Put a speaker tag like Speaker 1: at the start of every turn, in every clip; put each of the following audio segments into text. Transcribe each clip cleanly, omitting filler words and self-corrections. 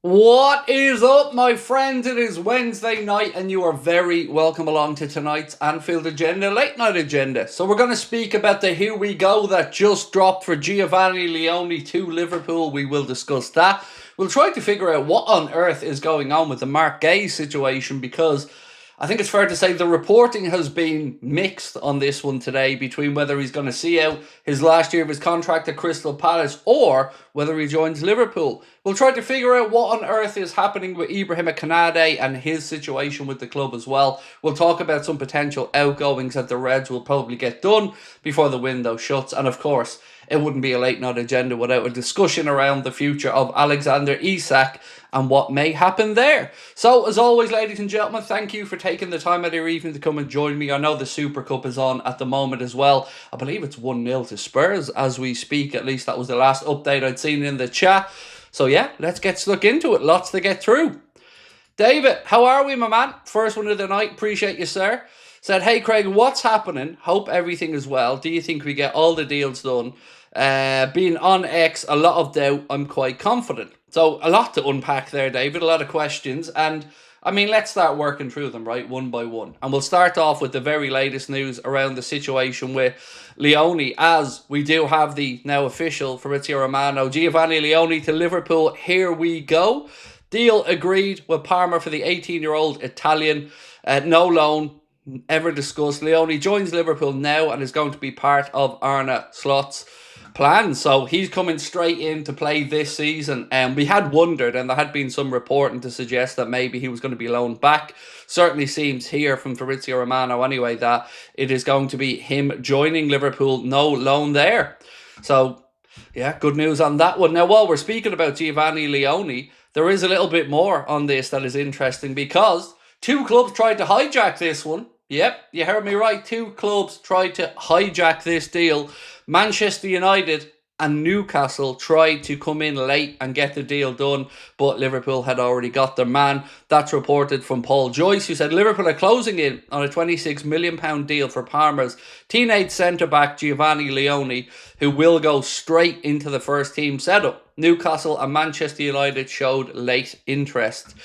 Speaker 1: What is up, my friends? It is Wednesday night, and you are very welcome along to tonight's Anfield Agenda, late night agenda. So, we're going to speak about the Here We Go that just dropped for Giovani Leone to Liverpool. We will discuss that. We'll try to figure out what on earth is going on with the Marc Guehi situation, because I think it's fair to say the reporting has been mixed on this one today between whether he's going to see out his last year of his contract at Crystal Palace or whether he joins Liverpool. We'll try to figure out what on earth is happening with Ibrahima Konate and his situation with the club as well. We'll talk about some potential outgoings that the Reds will probably get done before the window shuts. And of course, it wouldn't be a late night agenda without a discussion around the future of Alexander Isak and what may happen there. So, as always, ladies and gentlemen, thank you for taking the time out of your evening to come and join me. I know the Super Cup is on at the moment as well. I believe it's 1-0 to Spurs as we speak. At least that was the last update I'd seen in the chat. So yeah, let's get stuck into it. Lots to get through. David, how are we, my man? First one of the night. Appreciate you, sir. Said, hey, Craig, what's happening? Hope everything is well. Do you think we get all the deals done? Being on X, a lot of doubt. I'm quite confident. So a lot to unpack there, David. A lot of questions. And I mean, let's start working through them, right, one by one. And we'll start off with the very latest news around the situation with Leone, as we do have the now official Fabrizio Romano, Giovani Leone to Liverpool. Here we go. Deal agreed with Parma for the 18-year-old Italian. No loan ever discussed. Leone joins Liverpool now and is going to be part of Arne Slot's plan. So he's coming straight in to play this season. And we had wondered, and there had been some reporting to suggest that maybe he was going to be loaned back. Certainly seems here from Fabrizio Romano anyway that it is going to be him joining Liverpool. No loan there. So yeah, good news on that one. Now, while we're speaking about Giovani Leone, there is a little bit more on this that is interesting, because two clubs tried to hijack this one. Yep, you heard me right. Two clubs tried to hijack this deal. Manchester United and Newcastle tried to come in late and get the deal done, but Liverpool had already got their man. That's reported from Paul Joyce, who said Liverpool are closing in on a £26 million deal for Parma's teenage centre-back Giovani Leone, who will go straight into the first team setup. Newcastle and Manchester United showed late interest.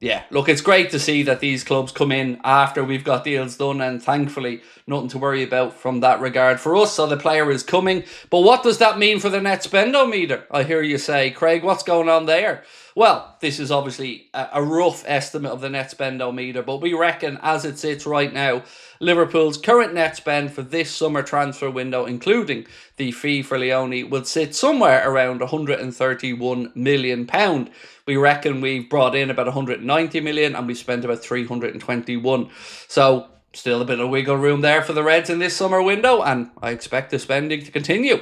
Speaker 1: Yeah, look, it's great to see that these clubs come in after we've got deals done, and thankfully nothing to worry about from that regard for us. So the player is coming. But what does that mean for the net spendometer? I hear you say, Craig, what's going on there? Well, this is obviously a rough estimate of the net spendometer, but we reckon as it sits right now, Liverpool's current net spend for this summer transfer window, including the fee for Leone, will sit somewhere around £131 million. We reckon we've brought in about 190 million and we spent about 321. So still a bit of wiggle room there for the Reds in this summer window, and I expect the spending to continue.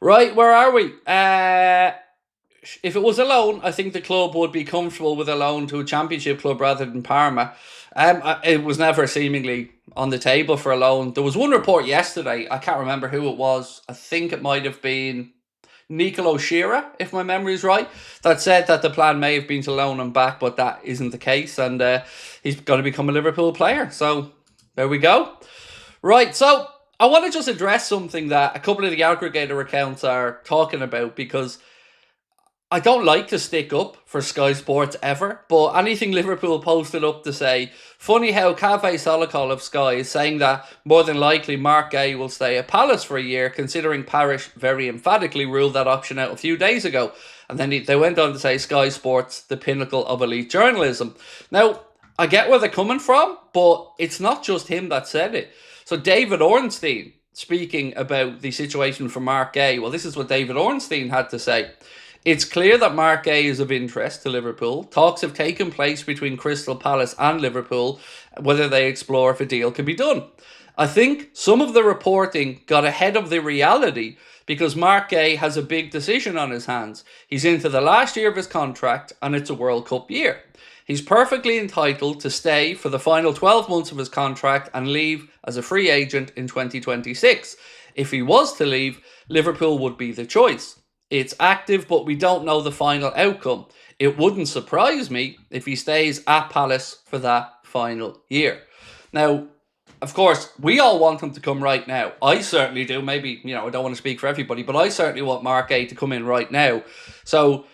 Speaker 1: Right, where are we? If it was a loan, I think the club would be comfortable with a loan to a championship club rather than Parma. It was never seemingly on the table for a loan. There was one report yesterday, I can't remember who it was. I think it might have been Nicolo Shearer, if my memory is right, that said that the plan may have been to loan him back, but that isn't the case, and he's going to become a Liverpool player. So there we go. Right, so I want to just address something that a couple of the aggregator accounts are talking about, because I don't like to stick up for Sky Sports ever, but anything Liverpool posted up to say, funny how Cafe Solikol of Sky is saying that more than likely Marc Guehi will stay at Palace for a year, considering Parish very emphatically ruled that option out a few days ago. And then they went on to say Sky Sports, the pinnacle of elite journalism. Now, I get where they're coming from, but it's not just him that said it. So David Ornstein, speaking about the situation for Marc Guehi, well, this is what David Ornstein had to say. It's clear that Marc Guehi is of interest to Liverpool. Talks have taken place between Crystal Palace and Liverpool, whether they explore if a deal can be done. I think some of the reporting got ahead of the reality because Marc Guehi has a big decision on his hands. He's into the last year of his contract and it's a World Cup year. He's perfectly entitled to stay for the final 12 months of his contract and leave as a free agent in 2026. If he was to leave, Liverpool would be the choice. It's active, but we don't know the final outcome. It wouldn't surprise me if he stays at Palace for that final year. Now, of course, we all want him to come right now. I certainly do. Maybe, I don't want to speak for everybody, but I certainly want Marc Guehi to come in right now. So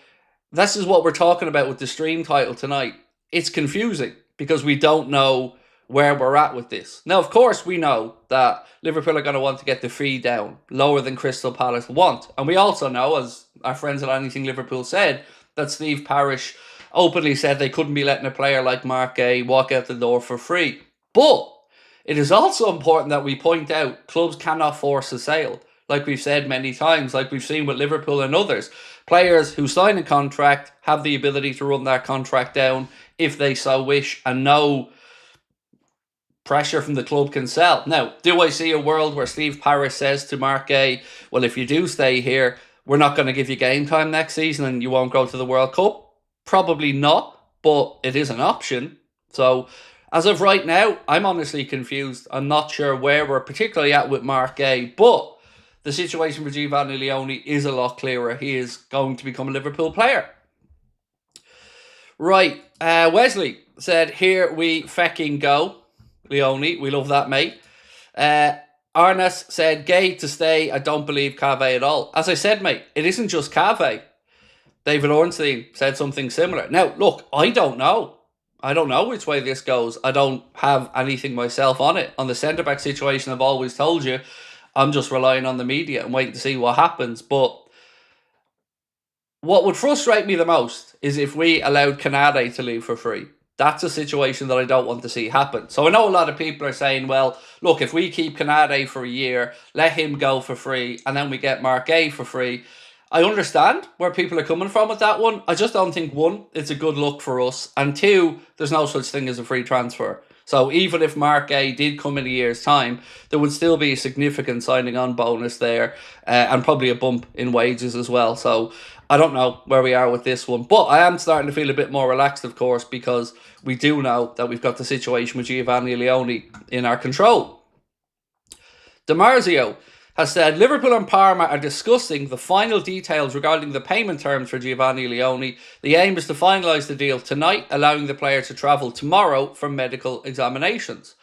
Speaker 1: this is what we're talking about with the stream title tonight. It's confusing because we don't know where we're at with this. Now, of course, we know that Liverpool are going to want to get the fee down lower than Crystal Palace want. And we also know, as our friends at Anything Liverpool said, that Steve Parish openly said they couldn't be letting a player like Marc Guehi walk out the door for free. But it is also important that we point out clubs cannot force a sale. Like we've said many times, like we've seen with Liverpool and others. Players who sign a contract have the ability to run that contract down if they so wish, and no pressure from the club can sell. Now, do I see a world where Steve Parish says to Marc Guehi, well, if you do stay here, we're not going to give you game time next season and you won't go to the World Cup? Probably not, but it is an option. So as of right now, I'm honestly confused. I'm not sure where we're particularly at with Marc Guehi, but the situation for Giovani Leone is a lot clearer. He is going to become a Liverpool player. Right, Wesley said, here we fecking go. Leone, we love that, mate. Arnas said, Guehi to stay. I don't believe Cave at all. As I said, mate, it isn't just Cave. David Ornstein said something similar. Now, look, I don't know. I don't know which way this goes. I don't have anything myself on it. On the centre-back situation, I've always told you, I'm just relying on the media and waiting to see what happens. But what would frustrate me the most is if we allowed Konate to leave for free. That's a situation that I don't want to see happen. So I know a lot of people are saying, well, look, if we keep Konate for a year, let him go for free, and then we get Marc Guehi for free. I understand where people are coming from with that one. I just don't think, one, it's a good look for us, and two, there's no such thing as a free transfer. So even if Marc Guehi did come in a year's time, there would still be a significant signing on bonus there, and probably a bump in wages as well. So I don't know where we are with this one, but I am starting to feel a bit more relaxed, of course, because we do know that we've got the situation with Giovani Leone in our control. DiMarzio has said, Liverpool and Parma are discussing the final details regarding the payment terms for Giovani Leone. The aim is to finalise the deal tonight, allowing the player to travel tomorrow for medical examinations.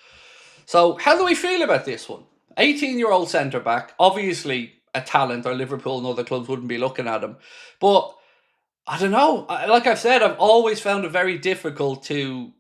Speaker 1: So how do we feel about this one? 18-year-old centre-back, obviously a talent, or Liverpool and other clubs wouldn't be looking at him. But I don't know. Like I've said, I've always found it very difficult to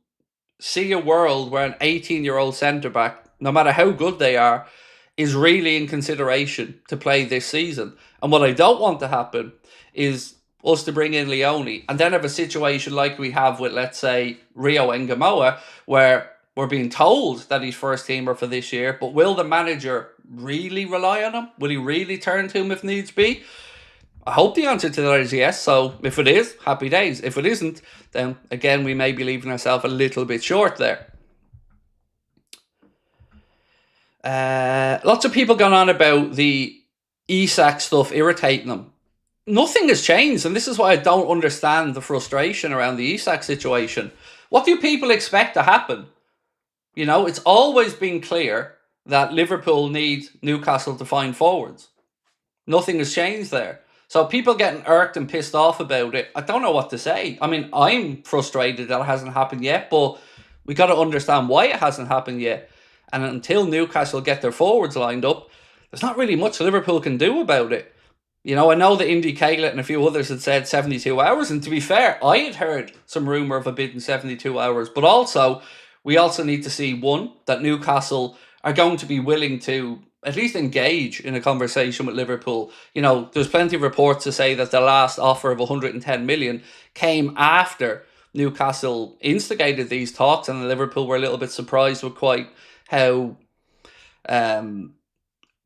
Speaker 1: see a world where an 18-year-old centre-back, no matter how good they are, is really in consideration to play this season. And what I don't want to happen is us to bring in Leone and then have a situation like we have with, let's say, Rio Ngamoa, where we're being told that he's first teamer for this year, but will the manager really rely on him? Will he really turn to him if needs be? I hope the answer to that is yes. So if it is, happy days. If it isn't, then again, we may be leaving ourselves a little bit short there. Lots of people gone on about the Isak stuff irritating them. Nothing has changed, and this is why I don't understand the frustration around the Isak situation. What do people expect to happen? You know, it's always been clear that Liverpool need Newcastle to find forwards. Nothing has changed there. So people getting irked and pissed off about it, I don't know what to say. I mean, I'm frustrated that it hasn't happened yet, but we got to understand why it hasn't happened yet. And until Newcastle get their forwards lined up, there's not really much Liverpool can do about it. You know, I know that Indy Caglett and a few others had said 72 hours. And to be fair, I had heard some rumour of a bid in 72 hours. But also, we also need to see, one, that Newcastle are going to be willing to at least engage in a conversation with Liverpool. You know, there's plenty of reports to say that the last offer of 110 million came after Newcastle instigated these talks, and Liverpool were a little bit surprised with quite how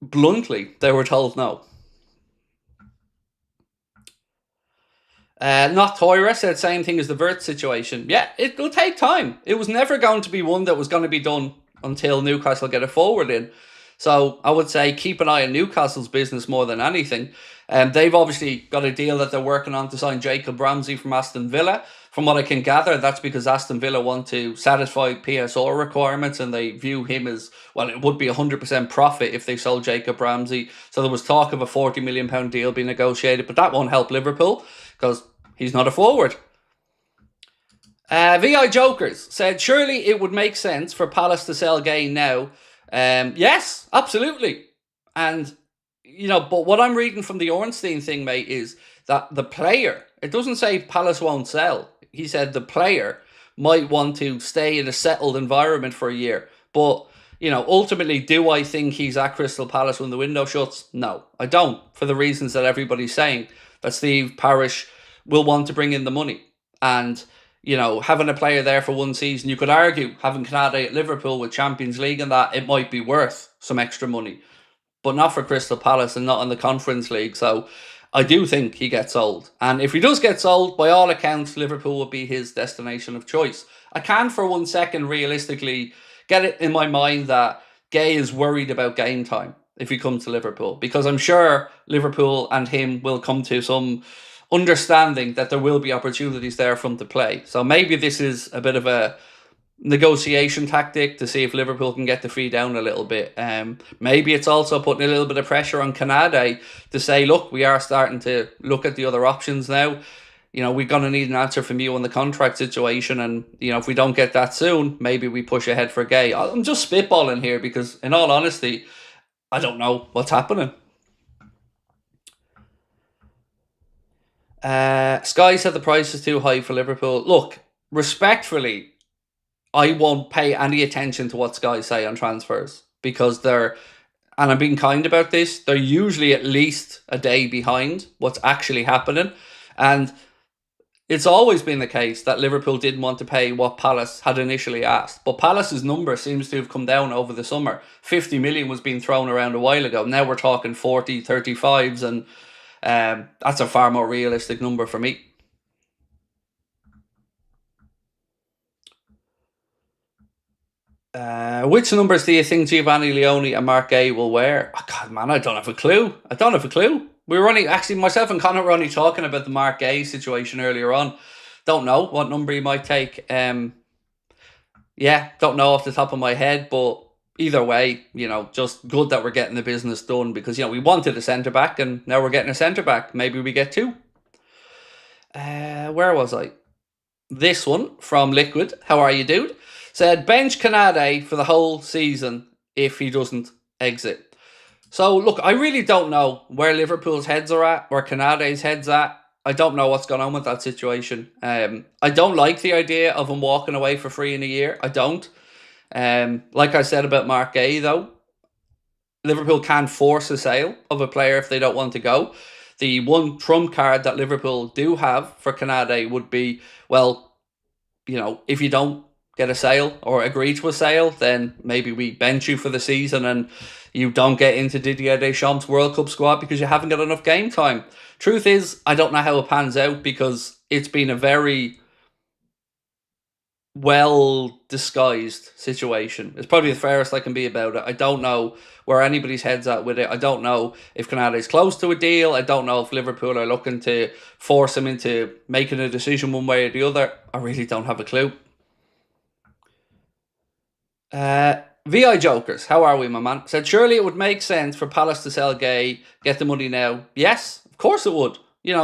Speaker 1: bluntly they were told no. Not Toira said same thing as the Vert situation. Yeah, it will take time. It was never going to be one that was going to be done until Newcastle get a forward in. So I would say keep an eye on Newcastle's business more than anything. They've obviously got a deal that they're working on to sign Jacob Ramsey from Aston Villa. From what I can gather, that's because Aston Villa want to satisfy PSR requirements and they view him as, well, it would be 100% profit if they sold Jacob Ramsey. So there was talk of a £40 million deal being negotiated, but that won't help Liverpool because he's not a forward. VI Jokers said, surely it would make sense for Palace to sell Guehi now. Yes, absolutely. And, but what I'm reading from the Ornstein thing, mate, is that the player, it doesn't say Palace won't sell. He said the player might want to stay in a settled environment for a year. But, ultimately, do I think he's at Crystal Palace when the window shuts? No, I don't, for the reasons that everybody's saying, that Steve Parish will want to bring in the money. And, having a player there for one season, you could argue having Konate at Liverpool with Champions League and that, it might be worth some extra money. But not for Crystal Palace and not in the Conference League. So I do think he gets sold. And if he does get sold, by all accounts, Liverpool will be his destination of choice. I can for 1 second realistically get it in my mind that Guehi is worried about game time if he comes to Liverpool. Because I'm sure Liverpool and him will come to some understanding that there will be opportunities there for him to play. So maybe this is a bit of a negotiation tactic to see if Liverpool can get the fee down a little bit. Maybe it's also putting a little bit of pressure on Konate to say, look, we are starting to look at the other options now. We're going to need an answer from you on the contract situation. And, if we don't get that soon, maybe we push ahead for Guehi. I'm just spitballing here because, in all honesty, I don't know what's happening. Sky said the price is too high for Liverpool. Look, respectfully, I won't pay any attention to what Sky say on transfers because they're, and I'm being kind about this, they're usually at least a day behind what's actually happening. And it's always been the case that Liverpool didn't want to pay what Palace had initially asked. But Palace's number seems to have come down over the summer. 50 million was being thrown around a while ago. Now we're talking 40, 35s, and that's a far more realistic number for me. Which numbers do you think Giovani Leone and Marc Guehi will wear? Oh, God, man, I don't have a clue. We were only, actually, myself and Connor were only talking about the Marc Guehi situation earlier on. Don't know what number he might take. Yeah, don't know off the top of my head, but either way, just good that we're getting the business done because, we wanted a centre-back and now we're getting a centre-back. Maybe we get two. Where was I? This one from Liquid. How are you, dude? Said bench Konate for the whole season if he doesn't exit. So, look, I really don't know where Liverpool's heads are at, where Konate's head's at. I don't know what's going on with that situation. I don't like the idea of him walking away for free in a year. I don't. Like I said about Marc Guehi, though, Liverpool can't force a sale of a player if they don't want to go. The one trump card that Liverpool do have for Konate would be, well, if you don't get a sale or agree to a sale, then maybe we bench you for the season and you don't get into Didier Deschamps' World Cup squad because you haven't got enough game time. Truth is, I don't know how it pans out because it's been a very well disguised situation. It's probably the fairest I can be about it. I don't know where anybody's head's at with it. I don't know if Konate's close to a deal. I don't know if Liverpool are looking to force him into making a decision one way or the other. I really don't have a clue. VI Jokers, how are we, my man? Said, surely it would make sense for Palace to sell Guehi, get the money now. Yes, of course it would.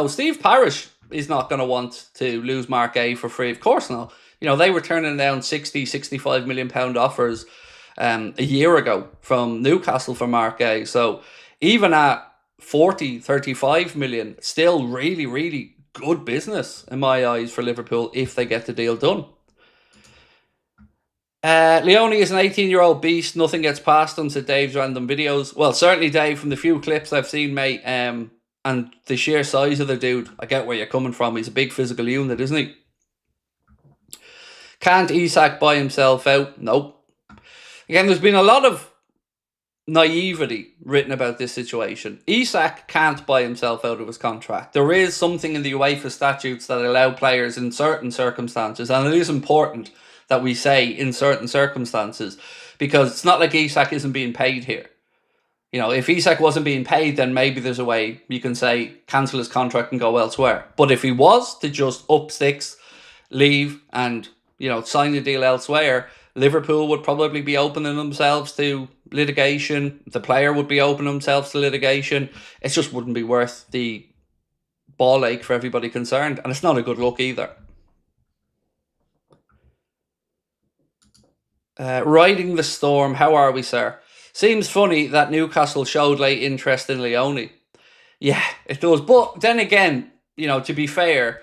Speaker 1: Steve Parish is not going to want to lose Marc Guehi for free. Of course not. They were turning down 60, 65 million pound offers a year ago from Newcastle for Marc Guehi. So even at 40, 35 million, still really, really good business in my eyes for Liverpool if they get the deal done. Leone is an 18-year-old beast. Nothing gets past him, said Dave's random videos. Well, certainly, Dave, from the few clips I've seen, mate, and the sheer size of the dude, I get where you're coming from. He's a big physical unit, isn't he? Can't Isak buy himself out? Nope. Again, there's been a lot of naivety written about this situation. Isak can't buy himself out of his contract. There is something in the UEFA statutes that allow players in certain circumstances, and it is important that we say in certain circumstances, because it's not like Isak isn't being paid here. If Isak wasn't being paid, then maybe there's a way you can say cancel his contract and go elsewhere. But if he was to just up sticks, leave and, sign the deal elsewhere, Liverpool would probably be opening themselves to litigation. The player would be opening themselves to litigation. It just wouldn't be worth the ball ache for everybody concerned. And it's not a good look either. Riding the storm, how are we, sir? Seems funny that Newcastle showed late interest in Leone. Yeah, it does. But then again, to be fair,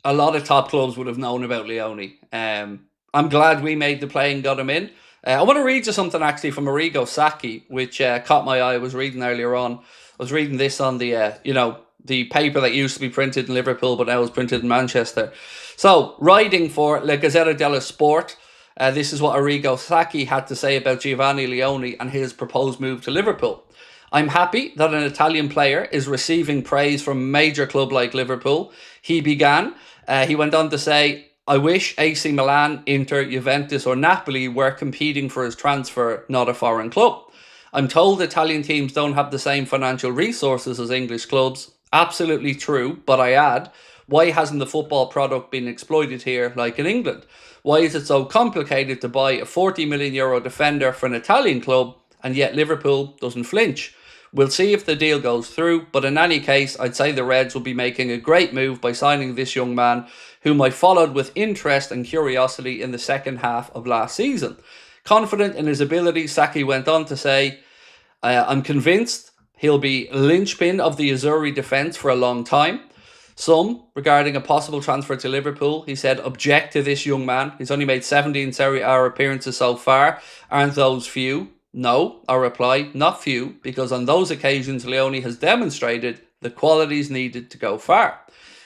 Speaker 1: a lot of top clubs would have known about Leone. I'm glad we made the play and got him in. I want to read you something actually from Arrigo Sacchi, which caught my eye. I was reading earlier on. I was reading this on the paper that used to be printed in Liverpool, but now is printed in Manchester. So, writing for La Gazzetta dello Sport, this is what Arrigo Sacchi had to say about Giovani Leone and his proposed move to Liverpool. I'm happy that an Italian player is receiving praise from a major club like Liverpool. He went on to say, I wish AC Milan, Inter, Juventus or Napoli were competing for his transfer, not a foreign club. I'm told Italian teams don't have the same financial resources as English clubs. Absolutely true, but I add, why hasn't the football product been exploited here like in England? Why is it so complicated to buy a €40 million defender for an Italian club and yet Liverpool doesn't flinch? We'll see if the deal goes through, but in any case, I'd say the Reds will be making a great move by signing this young man, whom I followed with interest and curiosity in the second half of last season. Confident in his ability, Sacchi went on to say, I'm convinced he'll be linchpin of the Azzurri defence for a long time. Some, regarding a possible transfer to Liverpool, he said, object to this young man. He's only made 17 Serie A appearances so far. Aren't those few? No, I replied, not few, because on those occasions Leone has demonstrated the qualities needed to go far.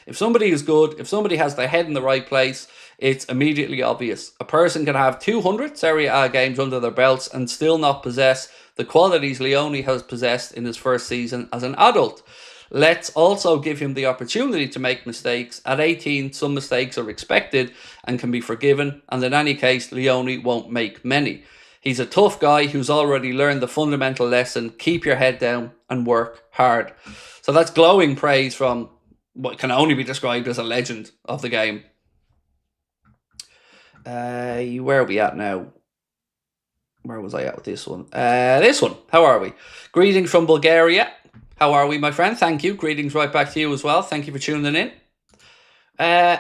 Speaker 1: If somebody is good, if somebody has their head in the right place, it's immediately obvious. A person can have 200 Serie A games under their belts and still not possess the qualities Leone has possessed in his first season as an adult. Let's also give him the opportunity to make mistakes. At 18, some mistakes are expected and can be forgiven, and in any case, Leone won't make many. He's a tough guy who's already learned the fundamental lesson. Keep your head down and work hard. So that's glowing praise from what can only be described as a legend of the game. Where are we at now? Where was I at with this one? This one. How are we? Greetings from Bulgaria. How are we, my friend? Thank you. Greetings right back to you as well. Thank you for tuning in.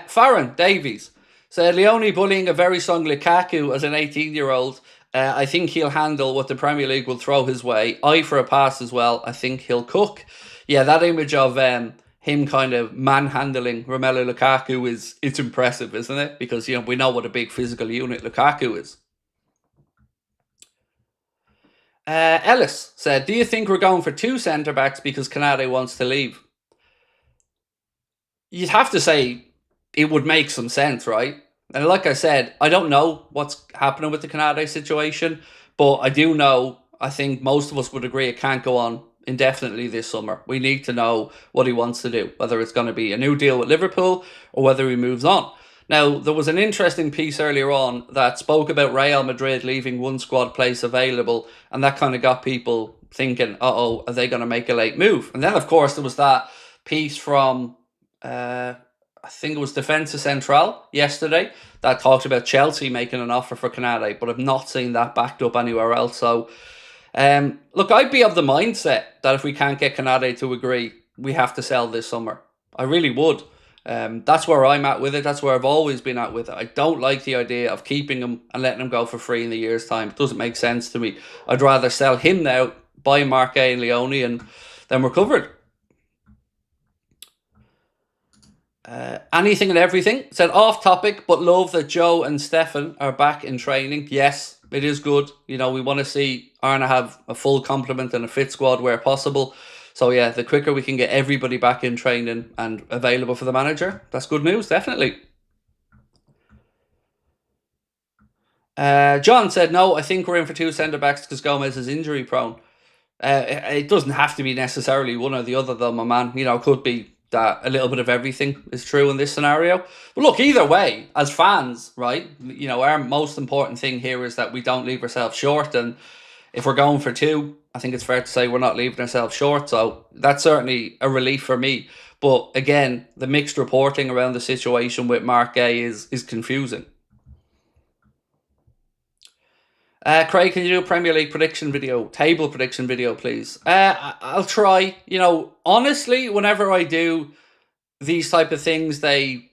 Speaker 1: Farron Davies said, Leone bullying a very strong Lukaku as an 18-year-old. I think he'll handle what the Premier League will throw his way. Eye for a pass as well. I think he'll cook. Yeah, that image of him kind of manhandling Romelu Lukaku it's impressive, isn't it? Because we know what a big physical unit Lukaku is. Ellis said, do you think we're going for 2 centre-backs because Konate wants to leave? You'd have to say it would make some sense, right? And like I said, I don't know what's happening with the Konate situation, but I do know, I think most of us would agree it can't go on indefinitely this summer. We need to know what he wants to do, whether it's going to be a new deal with Liverpool or whether he moves on. Now, there was an interesting piece earlier on that spoke about Real Madrid leaving one squad place available, and that kind of got people thinking, uh-oh, are they going to make a late move? And then, of course, there was that piece from, I think it was Defensa Central yesterday, that talked about Chelsea making an offer for Konate, but I've not seen that backed up anywhere else. So, look, I'd be of the mindset that if we can't get Konate to agree, we have to sell this summer. I really would. That's where I'm at with it. That's where I've always been at with it. I don't like the idea of keeping him and letting him go for free in a year's time. It doesn't make sense to me. I'd rather sell him now, buy Marc Guehi and Leone, and then we're covered. Anything and everything. Said off topic, but love that Joe and Stefan are back in training. Yes, it is good. We want to see Arna have a full complement and a fit squad where possible. So yeah, the quicker we can get everybody back in training and available for the manager, that's good news, definitely. John said, no, I think we're in for 2 centre-backs because Gomez is injury prone. It doesn't have to be necessarily one or the other though, my man. It could be that a little bit of everything is true in this scenario. But look, either way, as fans, right, our most important thing here is that we don't leave ourselves short. And if we're going for 2, I think it's fair to say we're not leaving ourselves short. So that's certainly a relief for me. But again, the mixed reporting around the situation with Marc Guehi is confusing. Craig, can you do a Premier League prediction video, table prediction video, please? I'll try. Honestly, whenever I do these type of things, they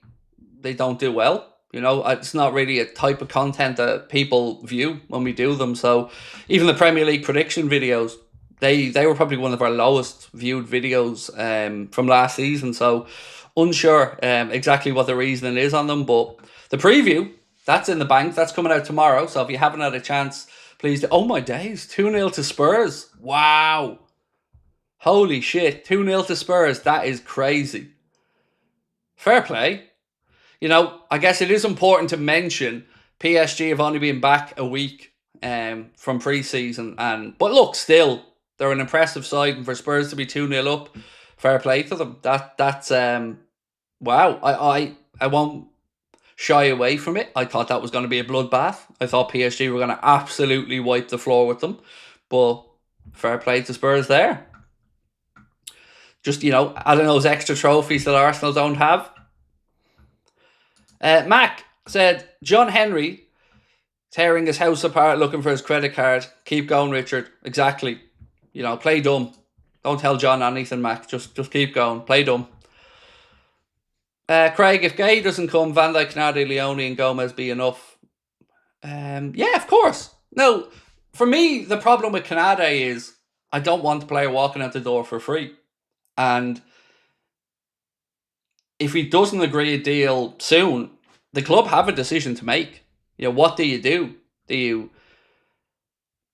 Speaker 1: don't do well. You know, it's not really a type of content that people view when we do them. So even the Premier League prediction videos, they were probably one of our lowest viewed videos from last season. So unsure exactly what the reasoning is on them. But the preview, that's in the bank. That's coming out tomorrow. So if you haven't had a chance, please do. Oh my days, 2-0 to Spurs. Wow. Holy shit, 2-0 to Spurs. That is crazy. Fair play. You know, I guess it is important to mention PSG have only been back a week from pre-season, but look, still they're an impressive side, and for Spurs to be 2-0 up, fair play to them. That's wow. I won't shy away from it. I thought that was going to be a bloodbath. I thought PSG were going to absolutely wipe the floor with them, but fair play to Spurs there. Just, you know, adding those extra trophies that Arsenal don't have. Mac said, John Henry tearing his house apart looking for his credit card. Keep going, Richard. Exactly. You know, play dumb. Don't tell John anything, Mac. Just keep going. Play dumb. Craig, if Guehi doesn't come, Van Dijk, Konate, Leone and Gomez be enough? Yeah, of course. No, for me, the problem with Konate is I don't want the player walking out the door for free. And if he doesn't agree a deal soon, the club have a decision to make. You know, what do you do? Do you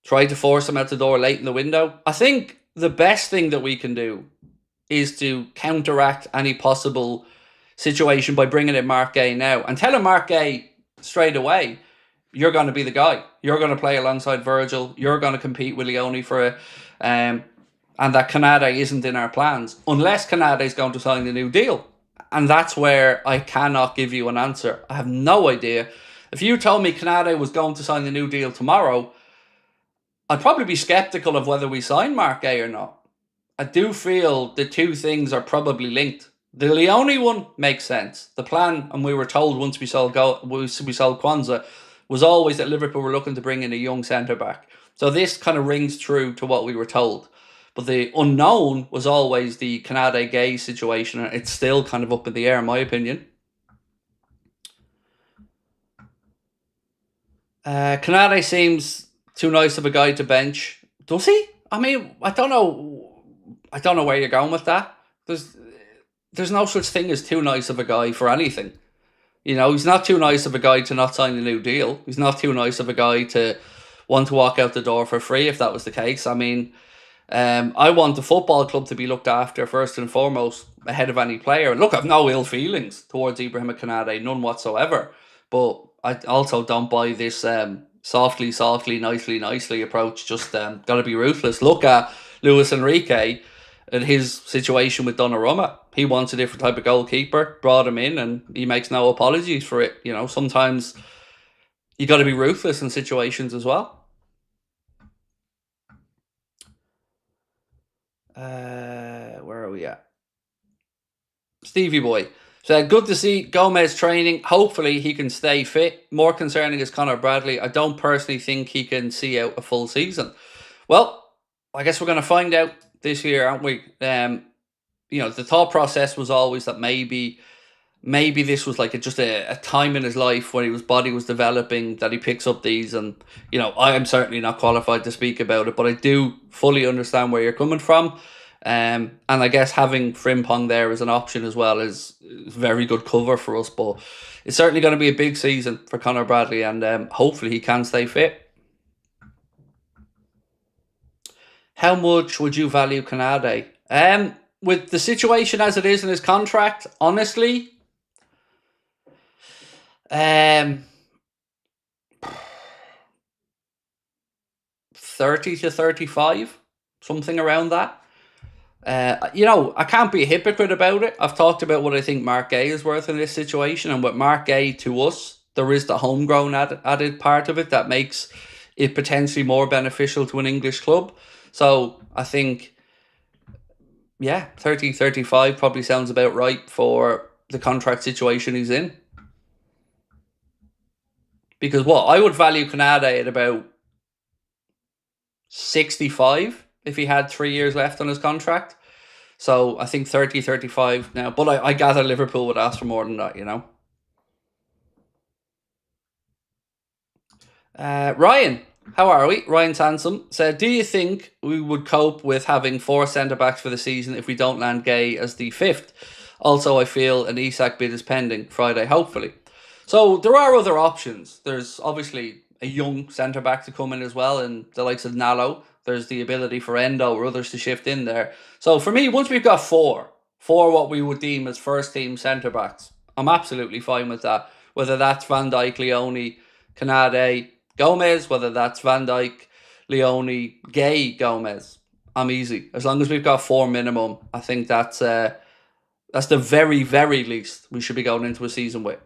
Speaker 1: try to force him out the door late in the window? I think the best thing that we can do is to counteract any possible situation by bringing in Marc Guehi now and telling Marc Guehi straight away, you're going to be the guy. You're going to play alongside Virgil. You're going to compete with Leone for it. And that Konate isn't in our plans unless Konate is going to sign the new deal. And that's where I cannot give you an answer. I have no idea. If you told me Konate was going to sign the new deal tomorrow, I'd probably be sceptical of whether we sign Marc Guehi or not. I do feel the two things are probably linked. The Leone one makes sense. The plan, and we were told once we sold Kwanzaa, was always that Liverpool were looking to bring in a young centre-back. So this kind of rings true to what we were told. But the unknown was always the Konate Guehi situation, and it's still kind of up in the air, in my opinion. Konate seems too nice of a guy to bench. Does he? I mean, I don't know where you're going with that. There's no such thing as too nice of a guy for anything. You know, he's not too nice of a guy to not sign a new deal. He's not too nice of a guy to want to walk out the door for free, if that was the case. I mean, I want the football club to be looked after first and foremost ahead of any player. Look, I've no ill feelings towards Ibrahima Konate, none whatsoever. But I also don't buy this softly, nicely approach. Just got to be ruthless. Look at Luis Enrique and his situation with Donnarumma. He wants a different type of goalkeeper, brought him in, and he makes no apologies for it. You know, sometimes you got to be ruthless in situations as well. Where are we at? Stevie Boy said, good to see Gomez training. Hopefully he can stay fit. More concerning is Connor Bradley. I don't personally think he can see out a full season. Well, I guess we're going to find out this year, aren't we? You know, the thought process was always that maybe this was like just a time in his life when his body was developing that he picks up these. And, you know, I am certainly not qualified to speak about it, but I do fully understand where you're coming from. And I guess having Frimpong there as an option as well is very good cover for us. But it's certainly going to be a big season for Connor Bradley, and hopefully he can stay fit. How much would you value Konate? With the situation as it is in his contract, honestly, 30 to 35, something around that. You know, I can't be a hypocrite about it. I've talked about what I think Marc Guehi is worth in this situation, and with Marc Guehi, to us, there is the homegrown added part of it that makes it potentially more beneficial to an English club. So I think, yeah, 30, 35 probably sounds about right for the contract situation he's in. Because I would value Konate at about 65 if he had 3 years left on his contract. So I think 30, 35 now. But I gather Liverpool would ask for more than that, you know. Ryan, how are we? Ryan Sansom said, do you think we would cope with having 4 centre-backs for the season if we don't land Guehi as the 5th? Also, I feel an Isak bid is pending Friday, hopefully. So there are other options. There's obviously a young centre-back to come in as well, and the likes of Nallo. There's the ability for Endo or others to shift in there. So for me, once we've got four what we would deem as first-team centre-backs, I'm absolutely fine with that. Whether that's Van Dijk, Leone, Konate, Gomez, whether that's Van Dijk, Leone, Guehi, Gomez, I'm easy. As long as we've got 4 minimum, I think that's the very, very least we should be going into a season with.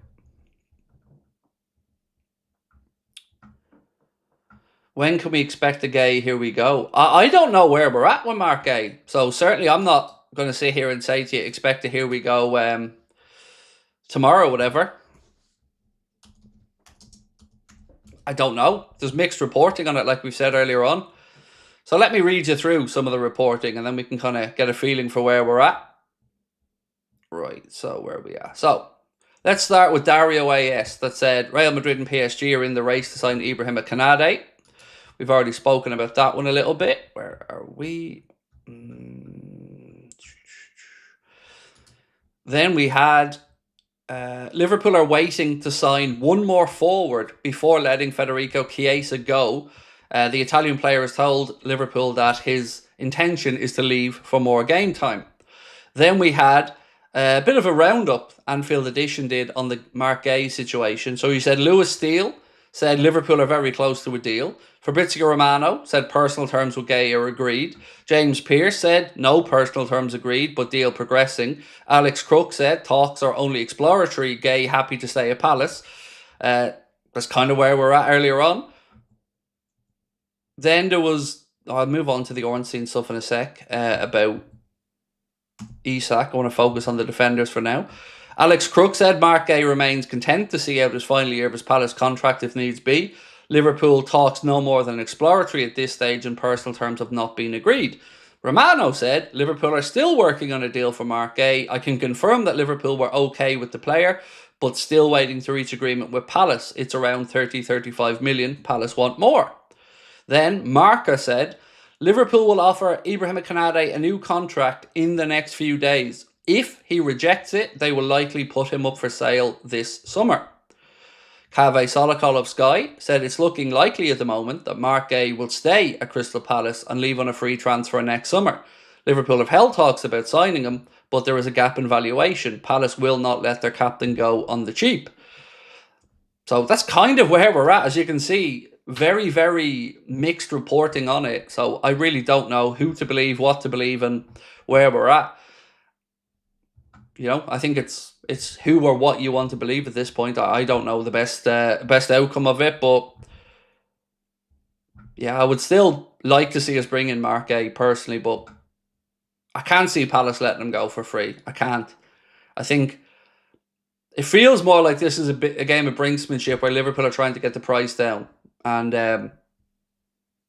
Speaker 1: When can we expect a Guehi? Here we go. I don't know where we're at with Marc Guehi, so certainly I'm not going to sit here and say to you, expect a here we go tomorrow, whatever. I don't know. There's mixed reporting on it, like we've said earlier on. So let me read you through some of the reporting, and then we can kind of get a feeling for where we're at. Right, so where are we at? So let's start with Dario AS that said Real Madrid and PSG are in the race to sign Ibrahima Konate. We've already spoken about that one a little bit. Where are we? Then we had Liverpool are waiting to sign one more forward before letting Federico Chiesa go. The Italian player has told Liverpool that his intention is to leave for more game time. Then we had a bit of a roundup Anfield Edition did on the Marc Guehi situation. So he said Lewis Steele said Liverpool are very close to a deal. Fabrizio Romano said personal terms with Guehi are agreed. James Pearce said no personal terms agreed, but deal progressing. Alex Crook said talks are only exploratory. Guehi happy to stay at Palace. That's kind of where we're at earlier on. Then there was, I'll move on to the Ornstein stuff in a sec about Isak. I want to focus on the defenders for now. Alex Crook said Marc Guehi remains content to see out his final year of his Palace contract if needs be. Liverpool talks no more than exploratory at this stage and personal terms have not been agreed. Romano said Liverpool are still working on a deal for Marc Guehi. I can confirm that Liverpool were okay with the player, but still waiting to reach agreement with Palace. It's around 30-35 million. Palace want more. Then Marca said Liverpool will offer Ibrahima Konate a new contract in the next few days. If he rejects it, they will likely put him up for sale this summer. Kaveh Solokol of Sky said it's looking likely at the moment that Marc Guehi will stay at Crystal Palace and leave on a free transfer next summer. Liverpool have held talks about signing him, but there is a gap in valuation. Palace will not let their captain go on the cheap. So that's kind of where we're at, as you can see. Very, very mixed reporting on it. So I really don't know who to believe, what to believe, and where we're at. You know, I think it's who or what you want to believe at this point. I don't know the best outcome of it, but yeah, I would still like to see us bring in Marc Guehi personally, but I can't see Palace letting him go for free. I can't. I think it feels more like this is a game of brinksmanship where Liverpool are trying to get the price down. And,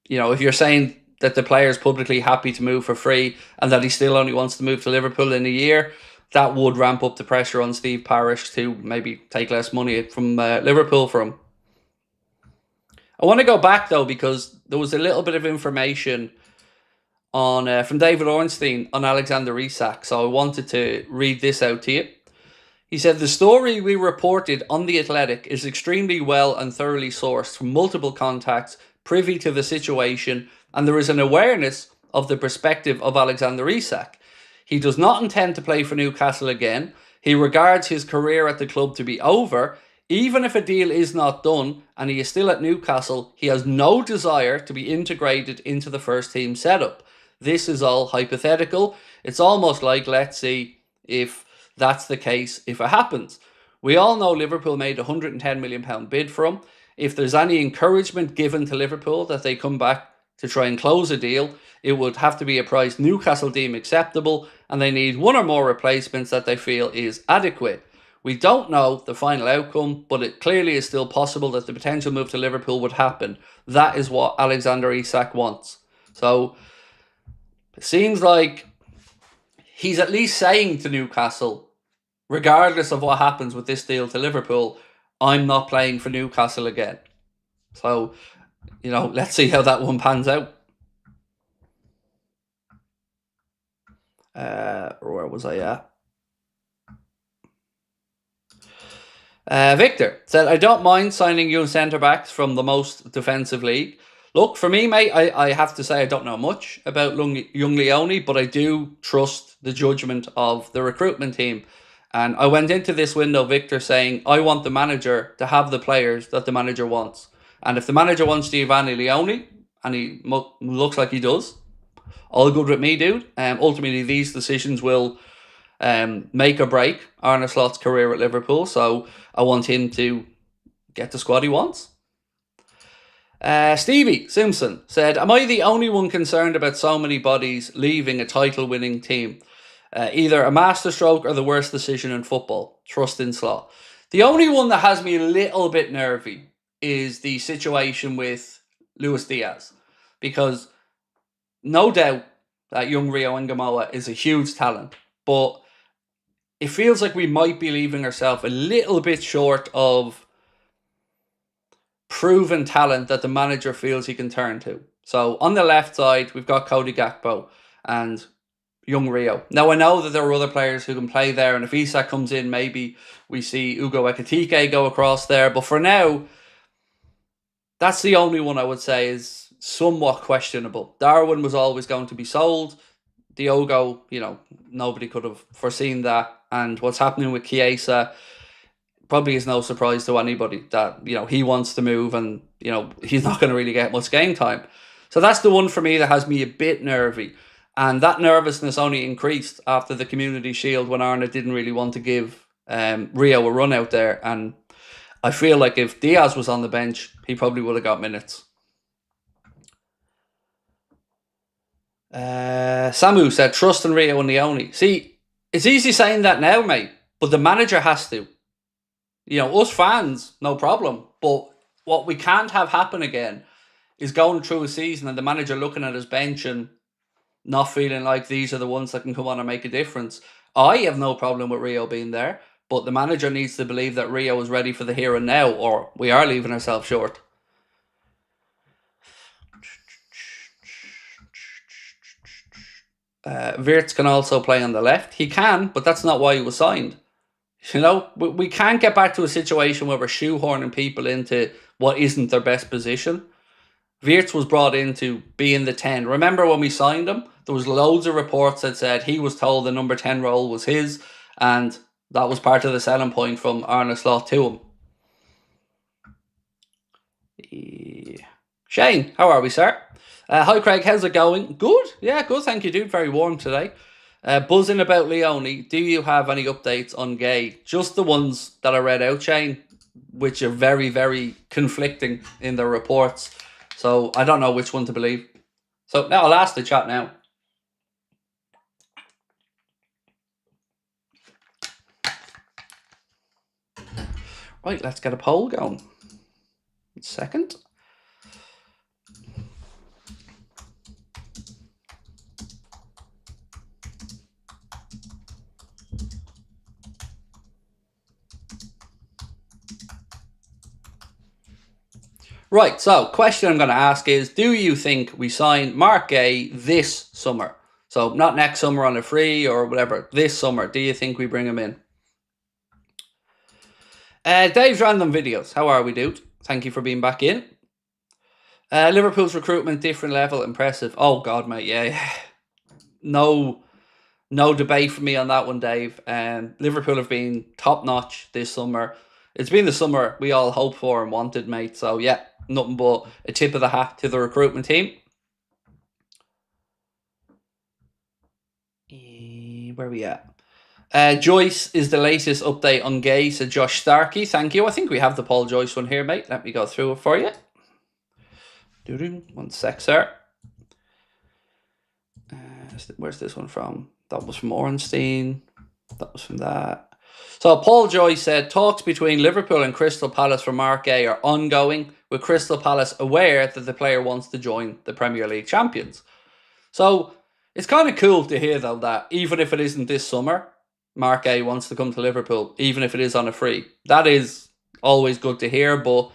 Speaker 1: you know, if you're saying that the player's publicly happy to move for free and that he still only wants to move to Liverpool in a year, that would ramp up the pressure on Steve Parish to maybe take less money from Liverpool for him. I want to go back, though, because there was a little bit of information on from David Ornstein on Alexander Isak, so I wanted to read this out to you. He said, the story we reported on The Athletic is extremely well and thoroughly sourced from multiple contacts privy to the situation, and there is an awareness of the perspective of Alexander Isak. He does not intend to play for Newcastle again. He regards his career at the club to be over. Even if a deal is not done and he is still at Newcastle, he has no desire to be integrated into the first team setup. This is all hypothetical. It's almost like, let's see if that's the case if it happens. We all know Liverpool made a £110 million bid for him. If there's any encouragement given to Liverpool that they come back to try and close a deal, it would have to be a price Newcastle deem acceptable, and they need one or more replacements that they feel is adequate. We don't know the final outcome, but it clearly is still possible that the potential move to Liverpool would happen. That is what Alexander Isak wants. So it seems like he's at least saying to Newcastle, regardless of what happens with this deal to Liverpool, I'm not playing for Newcastle again. So, let's see how that one pans out. Where was I at? Victor said, I don't mind signing young centre-backs from the most defensive league. Look, for me, mate, I have to say I don't know much about young Leone, but I do trust the judgment of the recruitment team. And I went into this window, Victor, saying, I want the manager to have the players that the manager wants. And if the manager wants Giovani Leone, and he looks like he does, all good with me, dude. Ultimately, these decisions will make or break Arne Slot's career at Liverpool. So I want him to get the squad he wants. Stevie Simpson said, am I the only one concerned about so many bodies leaving a title-winning team? Either a masterstroke or the worst decision in football. Trust in Slot. The only one that has me a little bit nervy is the situation with Luis Diaz. Because no doubt that young Rio Ngamoa is a huge talent. But it feels like we might be leaving ourselves a little bit short of proven talent that the manager feels he can turn to. So on the left side, we've got Cody Gakpo and young Rio. Now I know that there are other players who can play there, and if Isak comes in, maybe we see Ugo Ekitike go across there. But for now, that's the only one I would say is somewhat questionable. Darwin was always going to be sold. Diogo, nobody could have foreseen that. And what's happening with Chiesa probably is no surprise to anybody that, he wants to move and, he's not going to really get much game time. So that's the one for me that has me a bit nervy. And that nervousness only increased after the Community Shield when Arne didn't really want to give Rio a run out there. And I feel like if Diaz was on the bench, he probably would have got minutes. Samu said, trust in Rio and Leone. See, it's easy saying that now, mate, but the manager has to. Us fans, no problem. But what we can't have happen again is going through a season and the manager looking at his bench and not feeling like these are the ones that can come on and make a difference. I have no problem with Rio being there, but the manager needs to believe that Rio is ready for the here and now, or we are leaving ourselves short. Wirtz can also play on the left. He can, but that's not why he was signed. We can't get back to a situation where we're shoehorning people into what isn't their best position. Wirtz was brought in to be in the 10. Remember when we signed him, there was loads of reports that said he was told the number 10 role was his, and that was part of the selling point from Arne Slot to him. Shane, how are we, sir? Hi, Craig. How's it going? Good. Yeah, good. Thank you, dude. Very warm today. Buzzing about Leone. Do you have any updates on Guehi? Just the ones that I read out, Shane, which are very, very conflicting in their reports. So I don't know which one to believe. So now I'll ask the chat now. Right, let's get a poll going. Second. Right, so question I'm going to ask is, do you think we sign Marc Guehi this summer? So not next summer on a free or whatever, this summer. Do you think we bring him in? Dave's Random Videos. How are we, dude? Thank you for being back in. Liverpool's recruitment, different level, impressive. Oh, God, mate, yeah. No debate for me on that one, Dave. Liverpool have been top-notch this summer. It's been the summer we all hoped for and wanted, mate. So, yeah, nothing but a tip of the hat to the recruitment team. Where are we at? Joyce is the latest update on Guehi, said Josh Starkey. Thank you. I think we have the Paul Joyce one here, mate. Let me go through it for you. 1 sec, sir. Where's this one from? That was from Ornstein. That was from that. So Paul Joyce said, talks between Liverpool and Crystal Palace for Marc Guehi are ongoing, with Crystal Palace aware that the player wants to join the Premier League champions. So it's kind of cool to hear, though, that even if it isn't this summer, Marc Guehi wants to come to Liverpool, even if it is on a free. That is always good to hear, but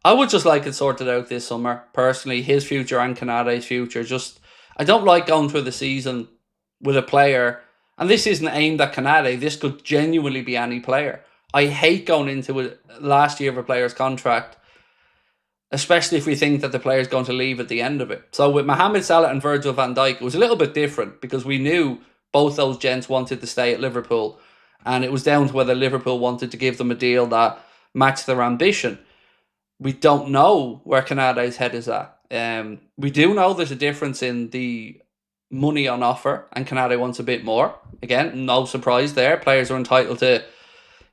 Speaker 1: I would just like it sorted out this summer, personally. His future and Konate's future. Just, I don't like going through the season with a player, and this isn't aimed at Konate. This could genuinely be any player. I hate going into a last year of a player's contract, especially if we think that the player's going to leave at the end of it. So with Mohamed Salah and Virgil van Dijk, it was a little bit different because we knew both those gents wanted to stay at Liverpool, and it was down to whether Liverpool wanted to give them a deal that matched their ambition. We don't know where Konate's head is at. We do know there's a difference in the money on offer, and Konate wants a bit more. Again, no surprise there. Players are entitled to,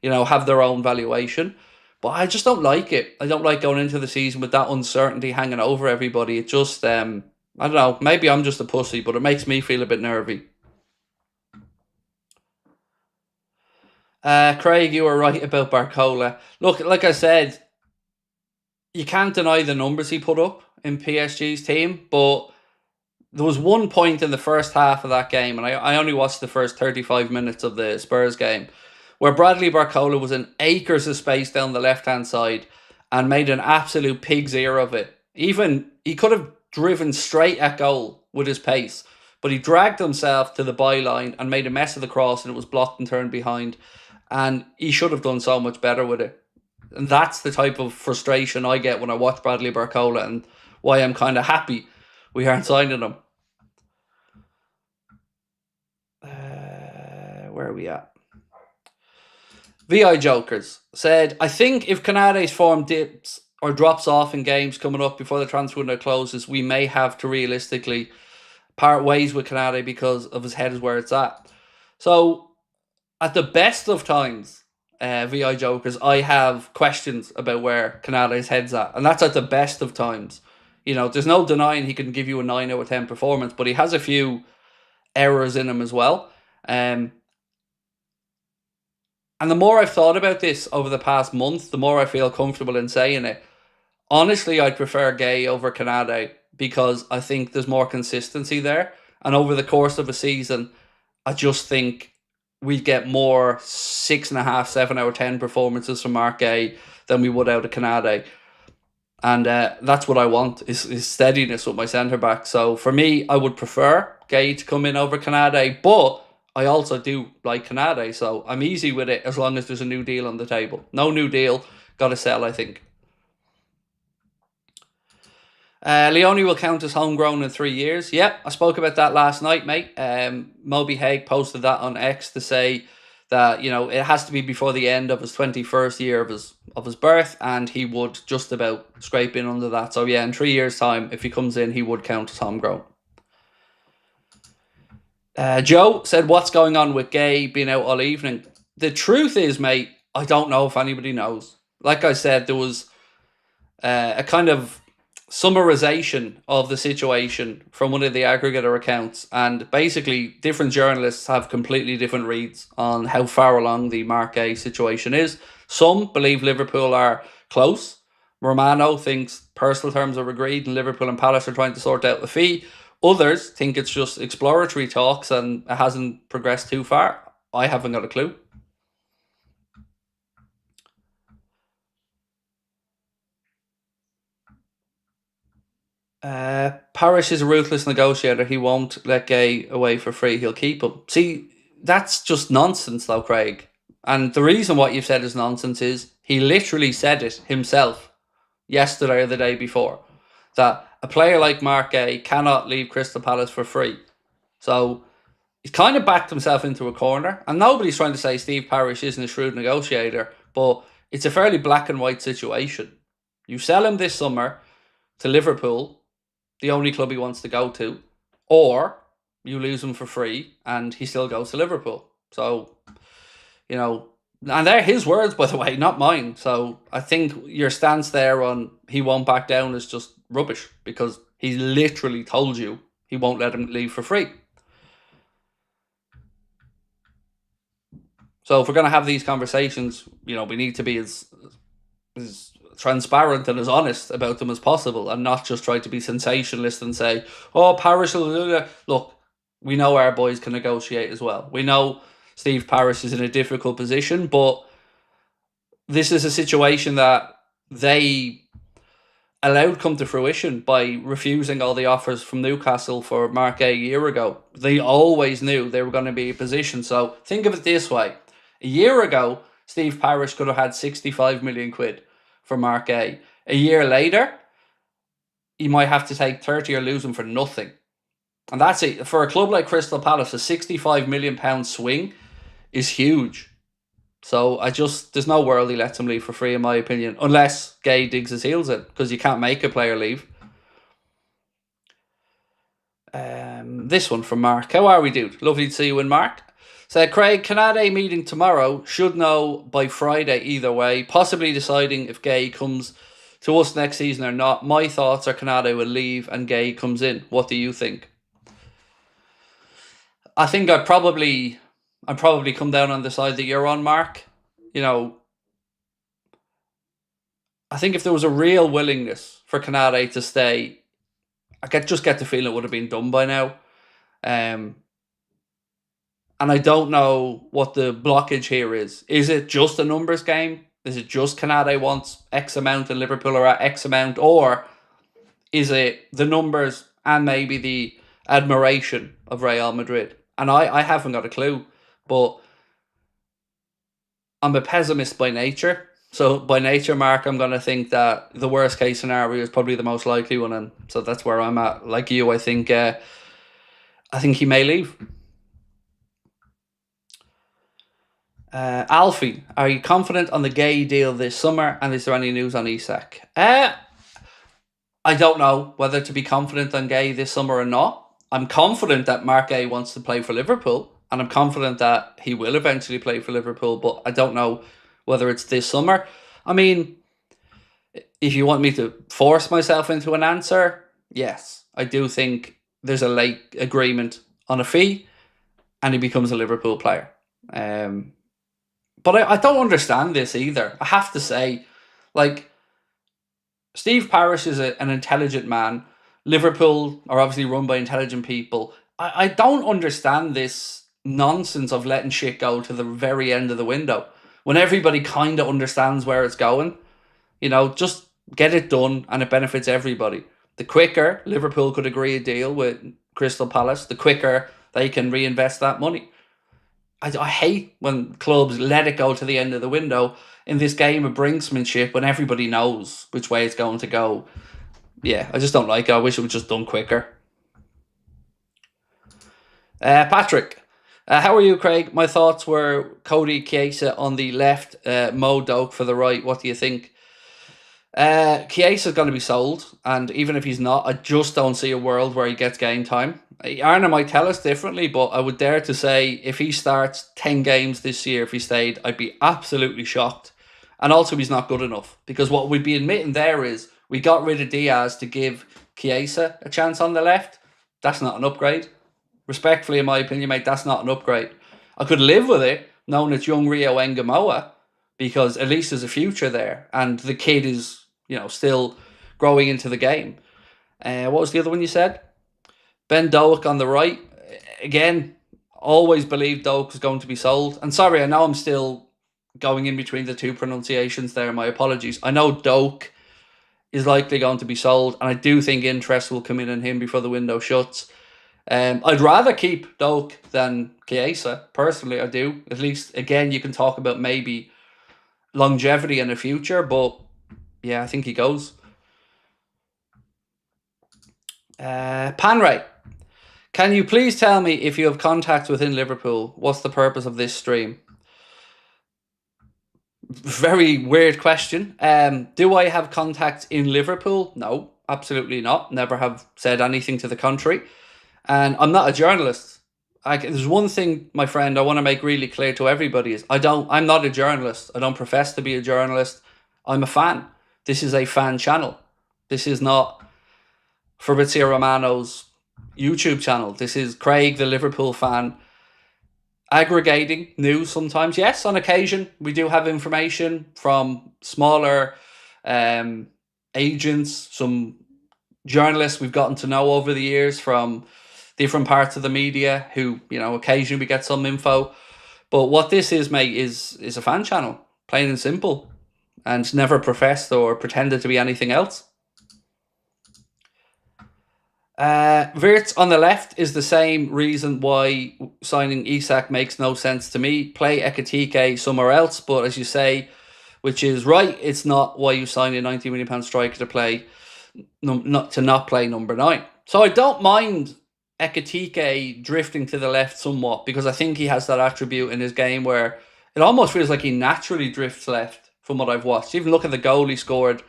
Speaker 1: have their own valuation. But I just don't like it. I don't like going into the season with that uncertainty hanging over everybody. It just, I don't know, maybe I'm just a pussy, but it makes me feel a bit nervy. Craig, you were right about Barcola. Look, like I said, you can't deny the numbers he put up in PSG's team, but there was one point in the first half of that game, and I only watched the first 35 minutes of the Spurs game, where Bradley Barcola was in acres of space down the left-hand side and made an absolute pig's ear of it. Even, he could have driven straight at goal with his pace, but he dragged himself to the byline and made a mess of the cross, and it was blocked and turned behind. And he should have done so much better with it. And that's the type of frustration I get when I watch Bradley Barcola, and why I'm kind of happy we aren't signing him. Where are we at? VI Jokers said, I think if Konate's form dips or drops off in games coming up before the transfer window closes, we may have to realistically part ways with Konate because of his head is where it's at. So, at the best of times, VI Jokers, I have questions about where Konate's head's at. And that's at the best of times. There's no denying he can give you a 9 out of 10 performance, but he has a few errors in him as well. And the more I've thought about this over the past month, the more I feel comfortable in saying it. Honestly, I'd prefer Guehi over Konate because I think there's more consistency there. And over the course of a season, I just think we'd get more 6.5, 7 out of 10 performances from Marc Guehi than we would out of Konate. And that's what I want, is steadiness with my centre-back. So for me, I would prefer Guehi to come in over Konate, but I also do like Konate, so I'm easy with it as long as there's a new deal on the table. No new deal, got to sell, I think. Leone will count as homegrown in 3 years. Yep, I spoke about that last night, mate. Moby Haig posted that on X to say that, it has to be before the end of his 21st year of his birth, and he would just about scrape in under that. So yeah, in 3 years' time, if he comes in, he would count as homegrown. Joe said, what's going on with Guehi being out all evening? The truth is, mate, I don't know if anybody knows. Like I said, there was a kind of summarization of the situation from one of the aggregator accounts, and basically different journalists have completely different reads on how far along the Marc Guehi situation is. Some believe Liverpool are close. Romano thinks personal terms are agreed and Liverpool and Palace are trying to sort out the fee. Others think it's just exploratory talks and it hasn't progressed too far. I haven't got a clue. Parish is a ruthless negotiator. He won't let Guehi away for free. He'll keep him. See, that's just nonsense though, Craig. And the reason what you've said is nonsense is he literally said it himself yesterday or the day before, that a player like Marc Guehi cannot leave Crystal Palace for free. So he's kind of backed himself into a corner. And nobody's trying to say Steve Parish isn't a shrewd negotiator, but it's a fairly black and white situation. You sell him this summer to Liverpool, the only club he wants to go to, or you lose him for free and he still goes to Liverpool. So, and they're his words, by the way, not mine. So I think your stance there on he won't back down is just rubbish, because he literally told you he won't let him leave for free. So if we're going to have these conversations, we need to be as transparent and as honest about them as possible, and not just try to be sensationalist and say, oh, Parish will... Look, we know our boys can negotiate as well. We know Steve Parish is in a difficult position, but this is a situation that they allowed come to fruition by refusing all the offers from Newcastle for Marc Guehi a year ago. They always knew they were going to be in position. So think of it this way. A year ago, Steve Parish could have had 65 million quid for Marc Guehi. A year later, you might have to take 30 or lose him for nothing. And that's it. For a club like Crystal Palace, a £65 million swing is huge. So there's no world he lets him leave for free, in my opinion, unless Guehi digs his heels in, because you can't make a player leave. This one from Mark. How are we, dude? Lovely to see you in, Mark. So Craig, Konate meeting tomorrow. Should know by Friday either way. Possibly deciding if Guehi comes to us next season or not. My thoughts are Konate will leave and Guehi comes in. What do you think? I think I'd probably come down on the side that you're on, Mark. You know, I think if there was a real willingness for Konate to stay, just get the feeling it would have been done by now. And I don't know what the blockage here is. Is it just a numbers game? Is it just Konate wants X amount and Liverpool are at X amount? Or is it the numbers and maybe the admiration of Real Madrid? And I haven't got a clue. But I'm a pessimist by nature. So by nature, Mark, I'm going to think that the worst case scenario is probably the most likely one. And so that's where I'm at. Like you, I think he may leave. Alfie, are you confident on the Guehi deal this summer? And is there any news on Isak? I don't know whether to be confident on Guehi this summer or not. I'm confident that Marc Guehi wants to play for Liverpool. And I'm confident that he will eventually play for Liverpool. But I don't know whether it's this summer. I mean, if you want me to force myself into an answer, yes. I do think there's a late agreement on a fee. And he becomes a Liverpool player. But I don't understand this either. I have to say, like, Steve Parish is an intelligent man. Liverpool are obviously run by intelligent people. I don't understand this nonsense of letting shit go to the very end of the window when everybody kind of understands where it's going. You know, just get it done and it benefits everybody. The quicker Liverpool could agree a deal with Crystal Palace, the quicker they can reinvest that money. I hate when clubs let it go to the end of the window in this game of brinksmanship when everybody knows which way it's going to go. Yeah, I just don't like it. I wish it was just done quicker. Patrick, how are you, Craig? My thoughts were Cody Chiesa on the left, Mo Doak for the right. What do you think? Chiesa's going to be sold, and even if he's not, I just don't see a world where he gets game time. Arna might tell us differently, but I would dare to say if he starts 10 games this year, if he stayed, I'd be absolutely shocked. And also, he's not good enough, because what we'd be admitting there is we got rid of Diaz to give Chiesa a chance on the left. That's not an upgrade. Respectfully, in my opinion, mate, that's not an upgrade. I could live with it, knowing it's young Rio Engamoa, because at least there's a future there, and the kid is, you know, still growing into the game. What was the other one you said? Ben Doak on the right. Again, always believed Doak was going to be sold. And sorry, I know I'm still going in between the two pronunciations there. My apologies. I know Doak is likely going to be sold, and I do think interest will come in on him before the window shuts. I'd rather keep Doak than Chiesa. Personally, I do. At least, again, you can talk about maybe longevity in the future, but yeah, I think he goes. Panray, can you please tell me if you have contacts within Liverpool? What's the purpose of this stream? Very weird question. Do I have contacts in Liverpool? No, absolutely not. Never have said anything to the contrary. And I'm not a journalist. There's one thing, my friend, I want to make really clear to everybody is I'm not a journalist. I don't profess to be a journalist. I'm a fan. This is a fan channel. This is not Fabrizio Romano's YouTube channel. This is Craig, the Liverpool fan, aggregating news sometimes. Yes, on occasion, we do have information from smaller agents, some journalists we've gotten to know over the years from different parts of the media who, you know, occasionally we get some info. But what this is, mate, is a fan channel, plain and simple, and never professed or pretended to be anything else. Wirtz on the left is the same reason why signing Isak makes no sense to me. Play Ekitike somewhere else, but as you say, which is right, it's not why you sign a £90 million striker to play, not play number 9. So I don't mind Ekitike drifting to the left somewhat, because I think he has that attribute in his game where it almost feels like he naturally drifts left from what I've watched. Even look at the goal he scored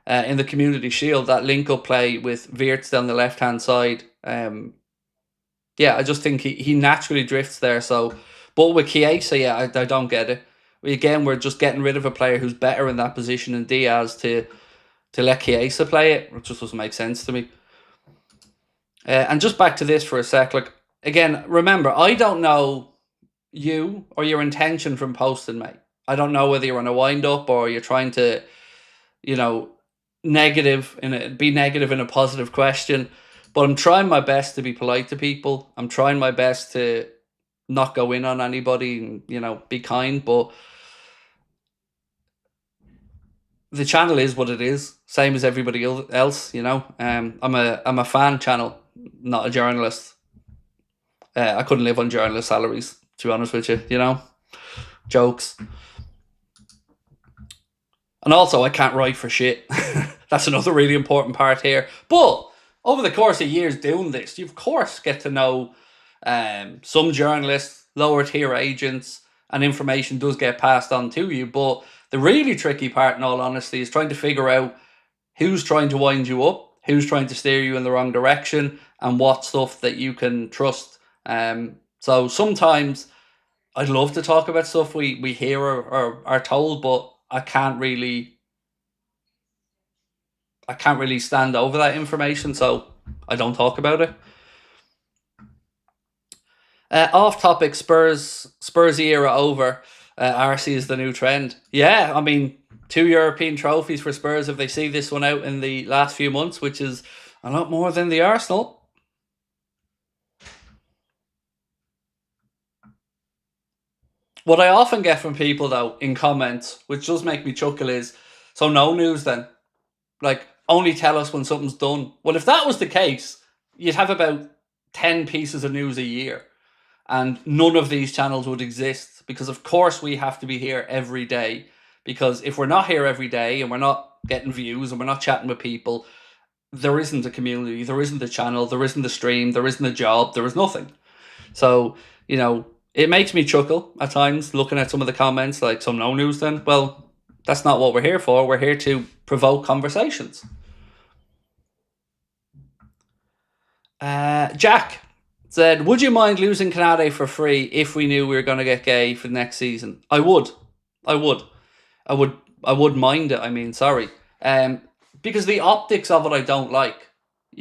Speaker 1: in the Community Shield, that link-up play with Wirtz down the left-hand side. Yeah, I just think he naturally drifts there. So, but with Chiesa, yeah, I don't get it. We're just getting rid of a player who's better in that position than Diaz to let Chiesa play it. It just doesn't make sense to me. And just back to this for a sec. Like, again, remember, I don't know you or your intention from posting, mate. I don't know whether you're on a wind-up or you're trying to, be negative in a positive question. But I'm trying my best to be polite to people. I'm trying my best to not go in on anybody and, be kind. But the channel is what it is, same as everybody else. I'm a fan channel, not a journalist. I couldn't live on journalist salaries, to be honest with you. Jokes. And also, I can't write for shit. That's another really important part here. But over the course of years doing this, you of course get to know some journalists, lower tier agents, and information does get passed on to you. But the really tricky part, in all honesty, is trying to figure out who's trying to wind you up, who's trying to steer you in the wrong direction, and what stuff that you can trust. So sometimes I'd love to talk about stuff we hear or are told, but I can't really stand over that information, so I don't talk about it. Off topic, Spurs era over. RC is the new trend. Yeah, I mean, 2 European trophies for Spurs if they see this one out in the last few months, which is a lot more than the Arsenal. What I often get from people, though, in comments, which does make me chuckle, is, so no news then? Like, only tell us when something's done. Well, if that was the case, you'd have about 10 pieces of news a year. And none of these channels would exist, because of course we have to be here every day. Because if we're not here every day and we're not getting views and we're not chatting with people, there isn't a community, there isn't a channel, there isn't a stream, there isn't a job, there is nothing. So, it makes me chuckle at times looking at some of the comments, like, some no news then? Well, that's not what we're here for. We're here to provoke conversations. Jack said, would you mind losing Konate for free if we knew we were going to get Guehi for the next season? I would mind it. I mean, sorry. Because the optics of it I don't like.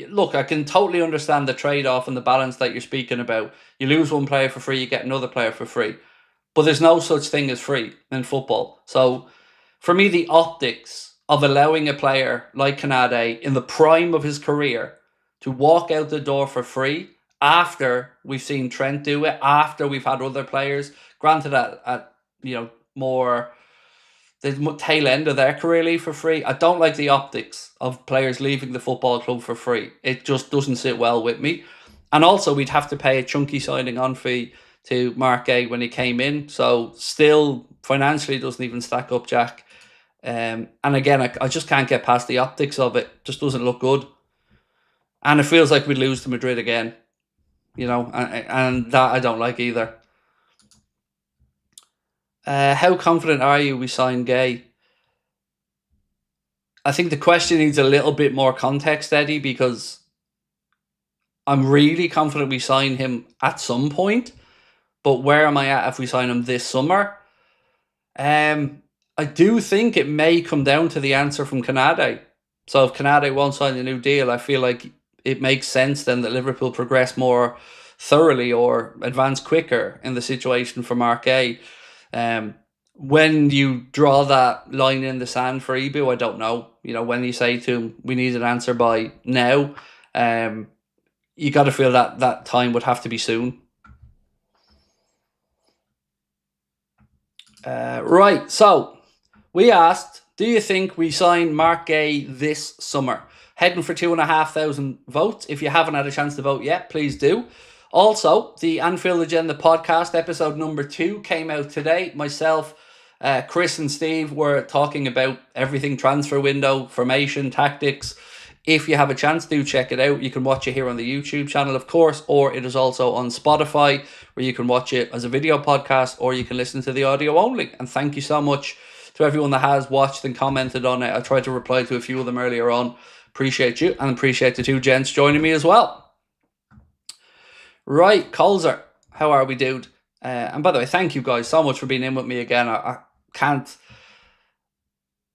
Speaker 1: Look, I can totally understand the trade-off and the balance that you're speaking about. You lose one player for free, you get another player for free. But there's no such thing as free in football. So, for me, the optics of allowing a player like Konate in the prime of his career to walk out the door for free after we've seen Trent do it, after we've had other players, granted at more the tail end of their career leave for free. I don't like the optics of players leaving the football club for free. It just doesn't sit well with me. And also, we'd have to pay a chunky signing on fee to Marc Guehi when he came in. So still, financially, doesn't even stack up, Jack. And again, I just can't get past the optics of it. Just doesn't look good. And it feels like we'd lose to Madrid again. And that I don't like either. How confident are you we sign Guehi? I think the question needs a little bit more context, Eddie, because I'm really confident we sign him at some point. But where am I at if we sign him this summer? I do think it may come down to the answer from Konate. So if Konate won't sign a new deal, I feel like it makes sense then that Liverpool progress more thoroughly or advance quicker in the situation for Marc Guehi. When you draw that line in the sand for Ibu, I don't know. When you say to him, we need an answer by now, you got to feel that time would have to be soon. Right, so we asked, do you think we sign Marc Guehi this summer? heading for 2,500 votes. If you haven't had a chance to vote yet, please do. Also, the Anfield Agenda podcast, episode number 2, came out today. Myself, Chris and Steve were talking about everything transfer window, formation, tactics. If you have a chance, do check it out. You can watch it here on the YouTube channel, of course, or it is also on Spotify, where you can watch it as a video podcast, or you can listen to the audio only. And thank you so much to everyone that has watched and commented on it. I tried to reply to a few of them earlier on. Appreciate you, and appreciate the 2 gents joining me as well. Right, Colzer, how are we, dude? And by the way, thank you guys so much for being in with me again. I can't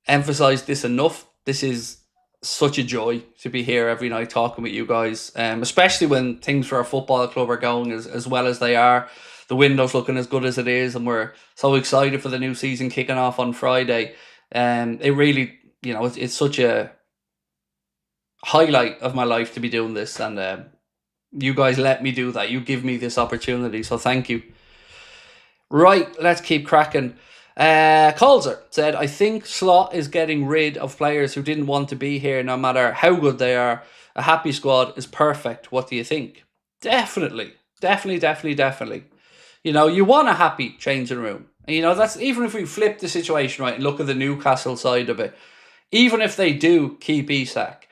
Speaker 1: emphasize this enough. This is such a joy to be here every night talking with you guys, especially when things for our football club are going as well as they are. The window's looking as good as it is, and we're so excited for the new season kicking off on Friday. It really, it's such a highlight of my life to be doing this, and you guys let me do that. You give me this opportunity, so thank you. Right, let's keep cracking. Colzer said, I think Slot is getting rid of players who didn't want to be here, no matter how good they are. A happy squad is perfect. What do you think? Definitely. You want a happy changing room. And, that's even if we flip the situation right and look at the Newcastle side of it. Even if they do keep Isak,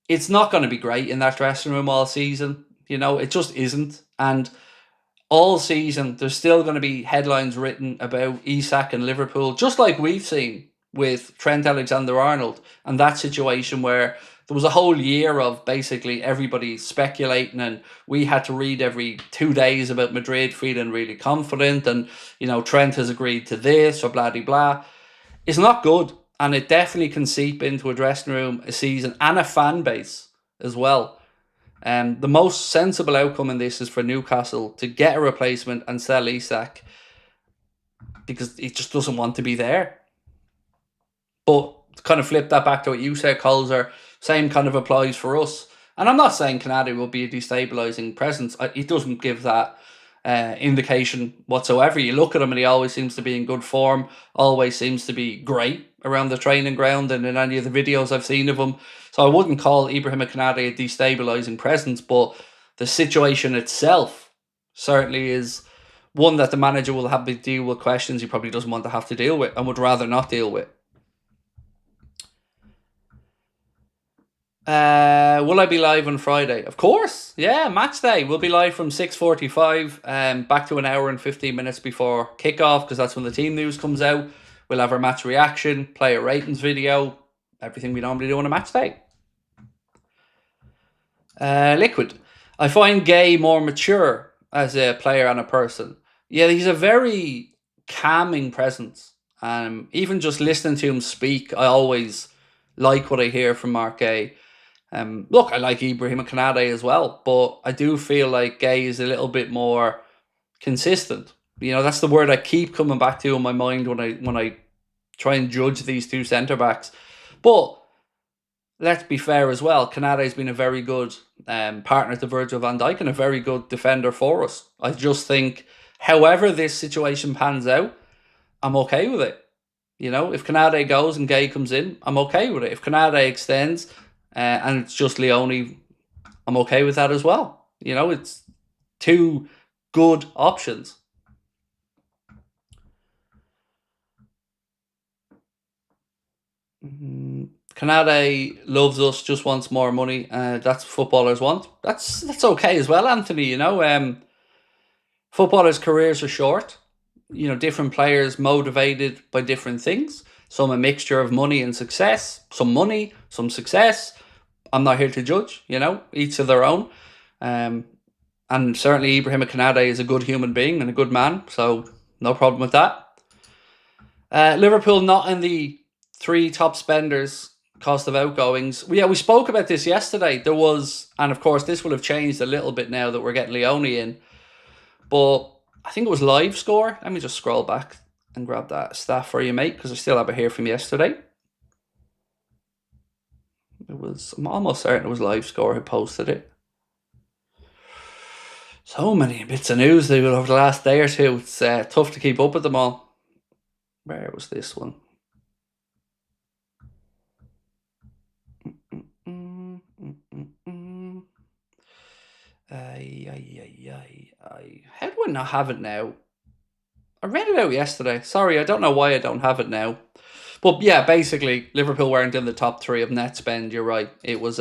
Speaker 1: it's not going to be great in that dressing room all season. It just isn't. And all season, there's still going to be headlines written about Isak and Liverpool, just like we've seen with Trent Alexander-Arnold and that situation where there was a whole year of basically everybody speculating, and we had to read every 2 days about Madrid feeling really confident, and, Trent has agreed to this or blah, blah, blah. It's not good, and it definitely can seep into a dressing room, a season, and a fan base as well. The most sensible outcome in this is for Newcastle to get a replacement and sell Isak, because he just doesn't want to be there. But to kind of flip that back to what you said, Colzer, same kind of applies for us. And I'm not saying Konate will be a destabilising presence. He doesn't give that indication whatsoever. You look at him and he always seems to be in good form, always seems to be great around the training ground and in any of the videos I've seen of him. So I wouldn't call Ibrahima Konate a destabilising presence, but the situation itself certainly is one that the manager will have to deal with questions he probably doesn't want to have to deal with and would rather not deal with. Will I be live on Friday? Of course. Yeah, match day. We'll be live from 6:45, back to an hour and 15 minutes before kickoff, because that's when the team news comes out. We'll have our match reaction, player ratings video, everything we normally do on a match day. Liquid. I find Guehi more mature as a player and a person. Yeah, he's a very calming presence. Even just listening to him speak, I always like what I hear from Marc Guehi. Look, I like Ibrahima Konate as well, but I do feel like Guehi is a little bit more consistent. That's the word I keep coming back to in my mind when I try and judge these 2 centre-backs. But let's be fair as well. Konate's been a very good partner to Virgil van Dijk and a very good defender for us. I just think, however this situation pans out, I'm okay with it. If Konate goes and Guehi comes in, I'm okay with it. If Konate extends and it's just Leone, I'm okay with that as well. It's 2 good options. Konate loves us, just wants more money. That's what footballers want. That's okay as well, Anthony. Footballers' careers are short. Different players motivated by different things. Some a mixture of money and success. Some money, some success. I'm not here to judge. Each of their own. And certainly Ibrahima Konate is a good human being and a good man, so no problem with that. Liverpool not in the 3 top spenders cost of outgoings. We spoke about this yesterday. There was, and of course this will have changed a little bit now that we're getting Leone in, but I think it was live score. Let me just scroll back and grab that stat for you, mate, because I still have it here from yesterday. I'm almost certain it was live score who posted it. So many bits of news over the last day or two. It's tough to keep up with them all. Where was this one? How do I not have it now? I read it out yesterday. Sorry, I don't know why I don't have it now. But yeah, basically, Liverpool weren't in the top three of net spend. You're right. It was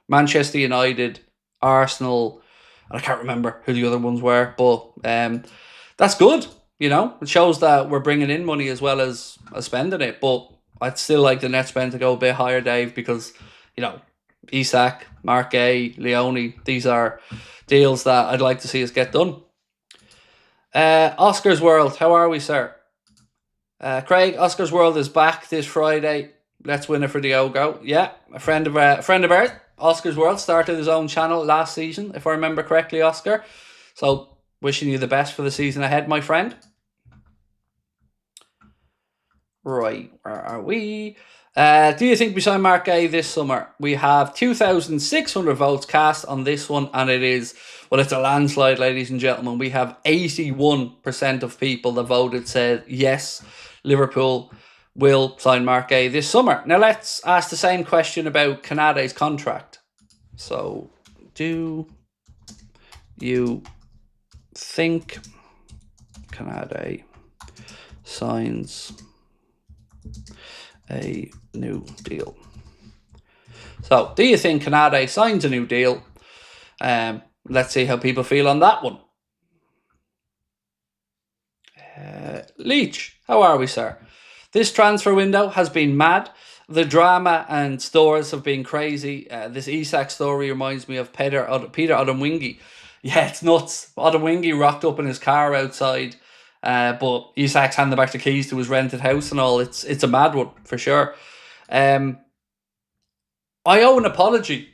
Speaker 1: Manchester United, Arsenal, and I can't remember who the other ones were. But that's good. It shows that we're bringing in money as well as spending it. But I'd still like the net spend to go a bit higher, Dave, because Isak, Marc Guehi, Leone, these are deals that I'd like to see us get done. Oscar's World, how are we, sir? Craig, Oscar's World is back this Friday. Let's win it for the Ogo. Yeah, a friend of ours, Oscar's World, started his own channel last season, if I remember correctly, Oscar. So, wishing you the best for the season ahead, my friend. Right, where are we? Do you think we sign Marc Guehi this summer? We have 2,600 votes cast on this one, and it's a landslide, ladies and gentlemen. We have 81% of people that voted said yes, Liverpool will sign Marc Guehi this summer. Now let's ask the same question about Konate's contract. So, do you think Konate signs a new deal? So, do you think Konate signs a new deal? Let's see how people feel on that one. Leach, how are we, sir? This transfer window has been mad. The drama and stores have been crazy. This Isak story reminds me of Peter Odemwingie. Yeah, it's nuts. Odemwingie rocked up in his car outside, but Isak's handed back the keys to his rented house and all. It's a mad one, for sure. I owe an apology.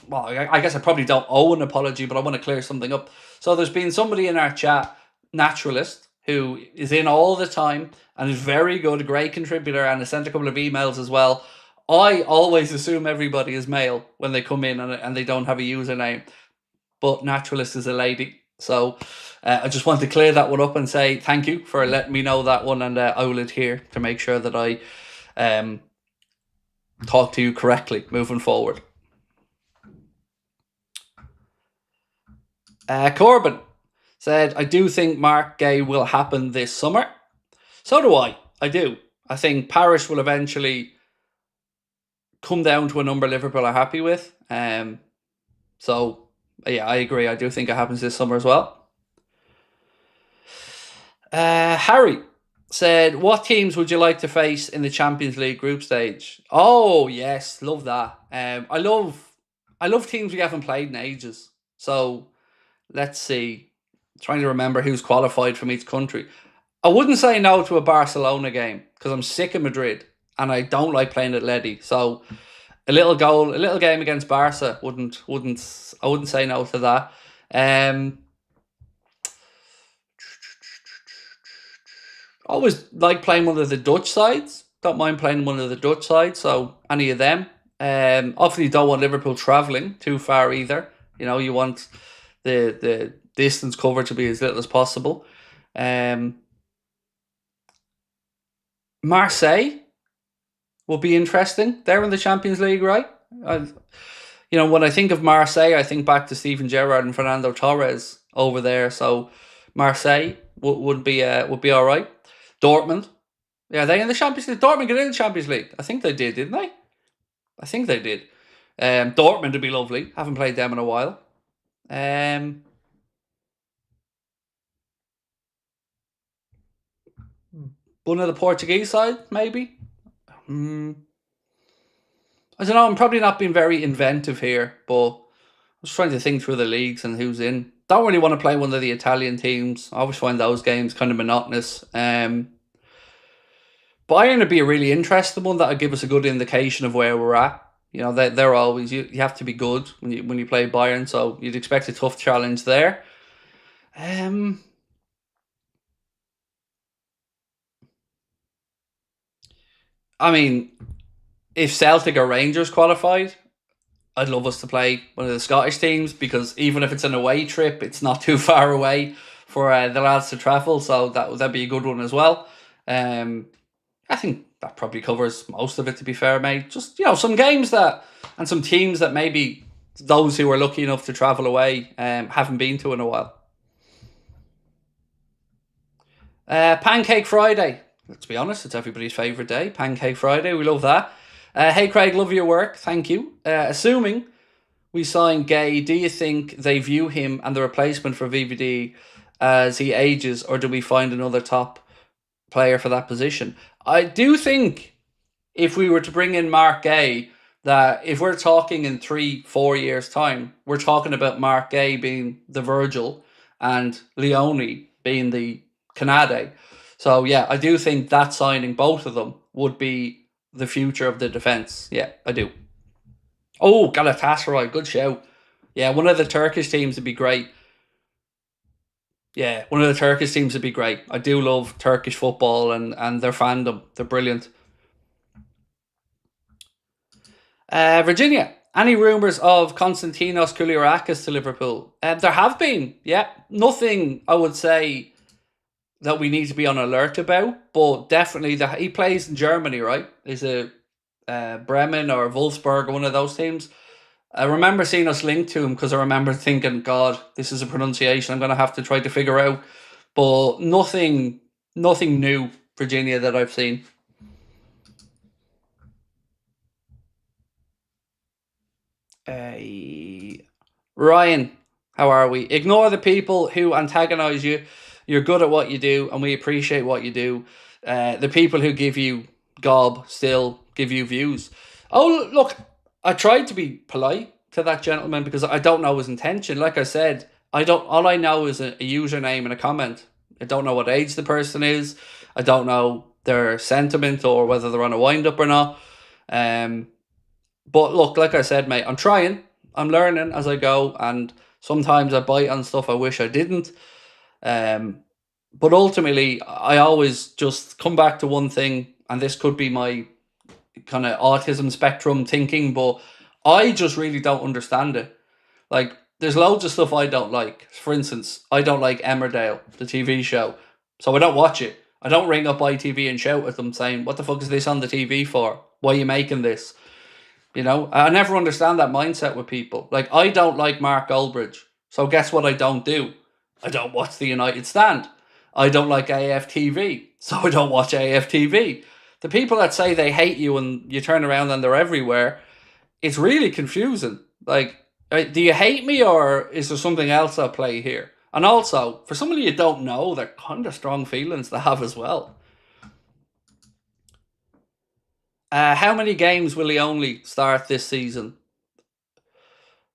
Speaker 1: Well, I guess I probably don't owe an apology, but I want to clear something up. So there's been somebody in our chat, Naturalist, who is in all the time and is very good, a great contributor, and has sent a couple of emails as well. I always assume everybody is male when they come in and they don't have a username, but Naturalist is a lady. So I just want to clear that one up and say thank you for letting me know that one, and I will adhere to make sure that I talk to you correctly moving forward. Corbin said, I do think Marc Guehi will happen this summer. So do I. I do. I think Parish will eventually come down to a number Liverpool are happy with. So, yeah, I agree. I do think it happens this summer as well. Harry said, what teams would you like to face in the Champions League group stage? Oh, yes. Love that. I love teams we haven't played in ages. So, let's see. Trying to remember who's qualified from each country. I wouldn't say no to a Barcelona game because I'm sick of Madrid and I don't like playing at Ledi. So a little game against Barca I wouldn't say no to that. Always like playing one of the Dutch sides. Don't mind playing one of the Dutch sides. So any of them. Obviously, you don't want Liverpool travelling too far either. You want the distance covered to be as little as possible. Marseille will be interesting. They're in the Champions League, right? When I think of Marseille, I think back to Steven Gerrard and Fernando Torres over there. So Marseille would be all right. Dortmund, yeah, they in the Champions League. Dortmund get in the Champions League. I think they did, didn't they? I think they did. Dortmund would be lovely. Haven't played them in a while. One of the Portuguese side, maybe. I don't know. I'm probably not being very inventive here, but I was trying to think through the leagues and who's in. Don't really want to play one of the Italian teams. I always find those games kind of monotonous. Bayern would be a really interesting one that would give us a good indication of where we're at. They're always you have to be good when you play Bayern, so you'd expect a tough challenge there. I mean, if Celtic or Rangers qualified, I'd love us to play one of the Scottish teams because even if it's an away trip, it's not too far away for the lads to travel, so that'd be a good one as well. I think that probably covers most of it, to be fair, mate. Just some games and some teams that maybe those who are lucky enough to travel away haven't been to in a while. Pancake Friday. Let's be honest, it's everybody's favourite day. Pancake Friday, we love that. Hey Craig, love your work, thank you. Assuming we sign Guehi, do you think they view him and the replacement for VVD as he ages, or do we find another top player for that position? I do think if we were to bring in Marc Guehi, that if we're talking in 3-4 years' time, we're talking about Marc Guehi being the Virgil and Leone being the Konate. So yeah, I do think that signing, both of them, would be the future of the defence. Yeah, I do. Oh, Galatasaray, good shout. Yeah, one of the Turkish teams would be great. Yeah, one of the Turkish teams would be great. I do love Turkish football and their fandom. They're brilliant. Virginia, any rumours of Konstantinos Koulirakis to Liverpool? There have been, yeah. Nothing, I would say, that we need to be on alert about, but definitely he plays in Germany, right? He's a Bremen or Wolfsburg, or one of those teams. I remember seeing us linked to him because I remember thinking, God, this is a pronunciation I'm going to have to try to figure out. But nothing new, Virginia, that I've seen. Ryan, how are we? Ignore the people who antagonise you. You're good at what you do, and we appreciate what you do. The people who give you gob still give you views. Oh, look, I tried to be polite to that gentleman because I don't know his intention. Like I said, I don't. All I know is a username and a comment. I don't know what age the person is. I don't know their sentiment or whether they're on a wind up or not. But look, like I said, mate, I'm trying. I'm learning as I go, and sometimes I bite on stuff I wish I didn't. But ultimately, I always just come back to one thing, and this could be my kind of autism spectrum thinking, but I just really don't understand it. Like, there's loads of stuff I don't like. For instance, I don't like Emmerdale, the TV show, so I don't watch it. I don't ring up ITV and shout at them saying, "What the fuck is this on the TV for? Why are you making this?" You know, I never understand that mindset with people. Like, I don't like Mark Goldbridge, so guess what I don't do? I don't watch the United Stand. I don't like AFTV, so I don't watch AFTV. The people that say they hate you and you turn around and they're everywhere, it's really confusing. Like, do you hate me, or is there something else at play here? And also, for somebody you don't know, they're kind of strong feelings to have as well. How many games will he only start this season?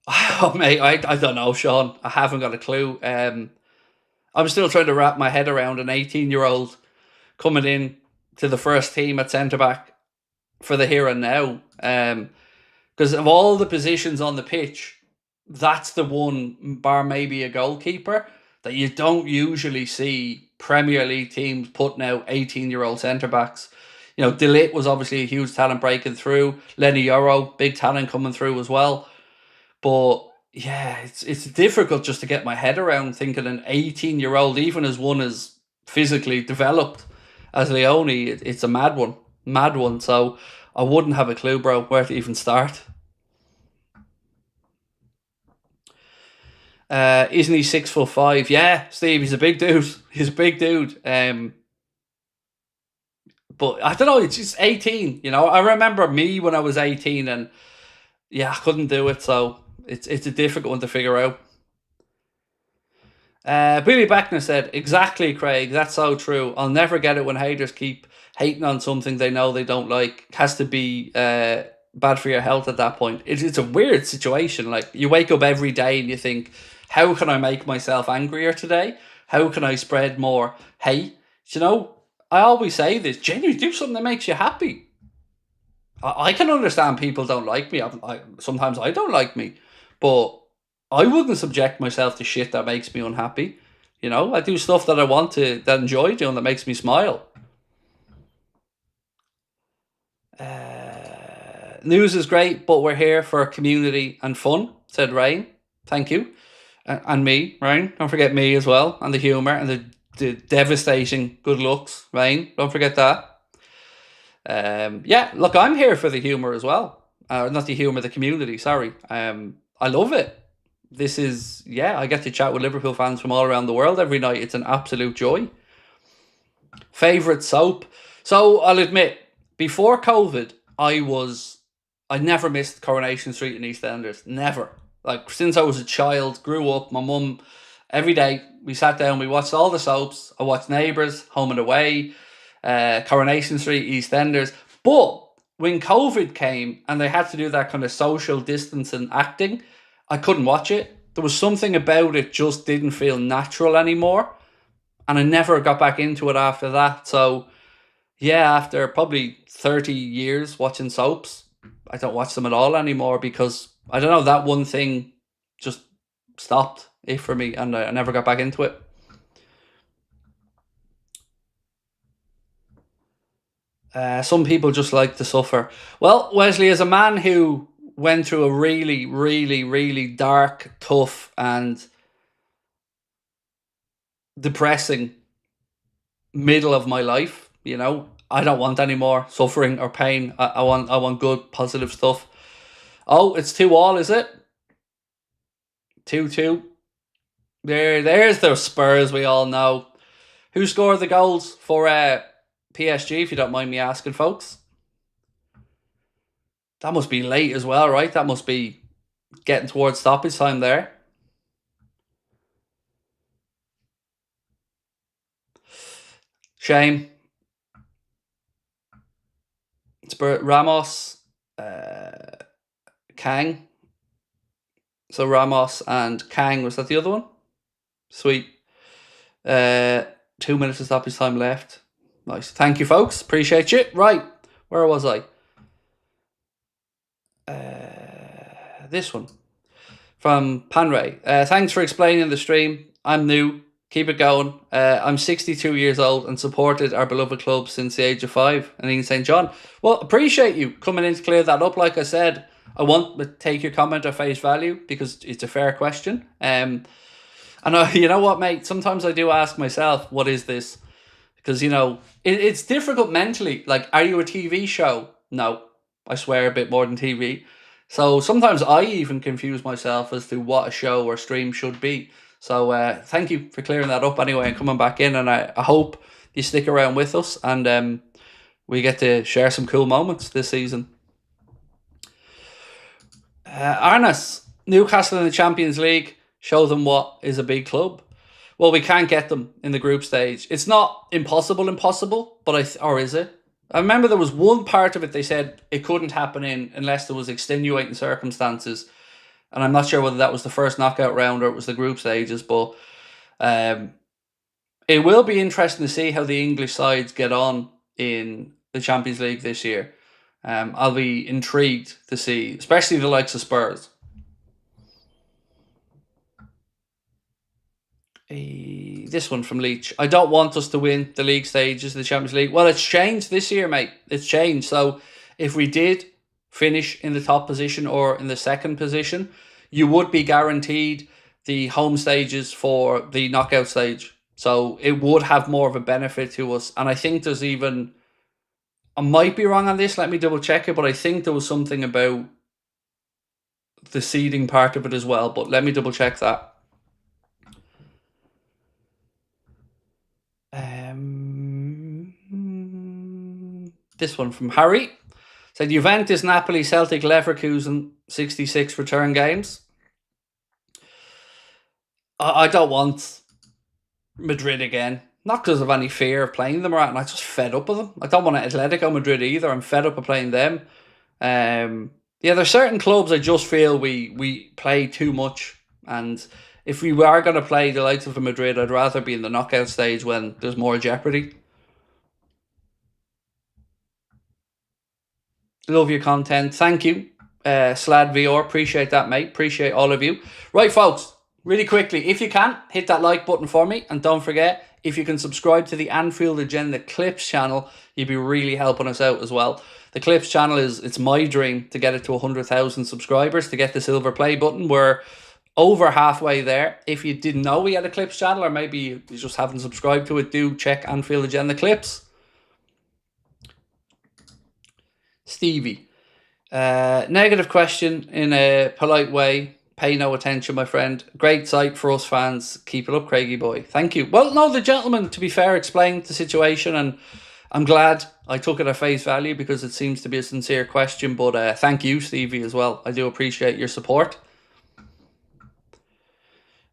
Speaker 1: Oh, mate, I don't know, Sean. I haven't got a clue. I'm still trying to wrap my head around an 18-year-old coming in to the first team at centre-back for the here and now. Because of all the positions on the pitch, that's the one, bar maybe a goalkeeper, that you don't usually see Premier League teams putting out 18-year-old centre-backs. You know, De Ligt was obviously a huge talent breaking through. Lenny Yoro, big talent coming through as well. But yeah, it's difficult just to get my head around thinking an 18-year-old, even as one is physically developed as LEONI, it's a mad one. Mad one. So I wouldn't have a clue, bro, where to even start. Isn't he 6'5"? Yeah, Steve, he's a big dude. He's a big dude. But I don't know, it's just 18, you know. I remember me when I was 18 and yeah, I couldn't do it, so it's a difficult one to figure out. Billy Beckner said, exactly, Craig, that's so true. I'll never get it when haters keep hating on something they know they don't like. It has to be bad for your health at that point. It's a weird situation. Like, you wake up every day and you think, how can I make myself angrier today? How can I spread more hate? You know, I always say this, genuinely do something that makes you happy. I can understand people don't like me. Sometimes I don't like me, but I wouldn't subject myself to shit that makes me unhappy. You know, I do stuff that I want to, that I enjoy doing, that makes me smile. News is great, but we're here for community and fun, said Rain. Thank you. And me, Rain. Don't forget me as well, and the humour and the devastating good looks, Rain. Don't forget that. Yeah, look, I'm here for the humour as well. Not the humour, the community, sorry. I love it. This is, yeah, I get to chat with Liverpool fans from all around the world every night. It's an absolute joy. Favourite soap? So I'll admit, before COVID, I never missed Coronation Street in EastEnders. Never. Like, since I was a child, grew up, my mum, every day, we sat down, we watched all the soaps. I watched Neighbours, Home and Away, Coronation Street, EastEnders. But when COVID came and they had to do that kind of social distancing acting, I couldn't watch it. There was something about it just didn't feel natural anymore. And I never got back into it after that. So, yeah, after probably 30 years watching soaps, I don't watch them at all anymore because, I don't know, that one thing just stopped it for me and I never got back into it. Some people just like to suffer. Well, Wesley, as a man who went through a really, really, really dark, tough, and depressing middle of my life, you know, I don't want any more suffering or pain. I want good, positive stuff. Oh, it's 2-2, is it? 2-2. There's the Spurs we all know. Who scored the goals for PSG, if you don't mind me asking, folks? That must be late as well, right? That must be getting towards stoppage time there. Shame. It's Ramos, Kang. So Ramos and Kang, was that the other one? Sweet. 2 minutes of stoppage time left. Nice. Thank you, folks. Appreciate you. Right. Where was I? This one. From Panray. Thanks for explaining the stream. I'm new. Keep it going. I'm 62 years old and supported our beloved club since the age of 5 in St. John. Well, appreciate you coming in to clear that up. Like I said, I won't take your comment at face value because it's a fair question. And you know what, mate? Sometimes I do ask myself, what is this? Because, you know, it's difficult mentally. Like, are you a TV show? No. I swear a bit more than TV. So sometimes I even confuse myself as to what a show or stream should be. So thank you for clearing that up anyway and coming back in. And I hope you stick around with us and we get to share some cool moments this season. Arnas, Newcastle in the Champions League, show them what is a big club. Well, we can't get them in the group stage. It's not impossible, but or is it? I remember there was one part of it they said it couldn't happen in unless there was extenuating circumstances. And I'm not sure whether that was the first knockout round or it was the group stages, but it will be interesting to see how the English sides get on in the Champions League this year. I'll be intrigued to see, especially the likes of Spurs. This one from Leach. I don't want us to win the league stages of the Champions League. Well, it's changed this year, mate. It's changed. So if we did finish in the top position or in the second position, you would be guaranteed the home stages for the knockout stage. So it would have more of a benefit to us. And I think there's even, I might be wrong on this, let me double check it, but I think there was something about the seeding part of it as well. But let me double check that. This one from Harry said Juventus, Napoli, Celtic, Leverkusen, 66 return games. I don't want Madrid again. Not because of any fear of playing them or anything. I'm just fed up with them. I don't want Atletico Madrid either. I'm fed up of playing them. Yeah, there's certain clubs I just feel we play too much. And if we are going to play the likes of Madrid, I'd rather be in the knockout stage when there's more jeopardy. Love your content. Thank you, Slad VR. Appreciate that, mate. Appreciate all of you. Right, folks, really quickly, if you can, hit that like button for me. And don't forget, if you can subscribe to the Anfield Agenda Clips channel, you'd be really helping us out as well. The Clips channel it's my dream to get it to 100,000 subscribers, to get the silver play button. We're over halfway there. If you didn't know we had a Clips channel, or maybe you just haven't subscribed to it, do check Anfield Agenda Clips. Stevie. Negative question in a polite way. Pay no attention, my friend. Great sight for us fans. Keep it up, Craigie boy. Thank you. Well, no, the gentleman, to be fair, explained the situation, and I'm glad I took it at face value because it seems to be a sincere question. But thank you, Stevie, as well. I do appreciate your support.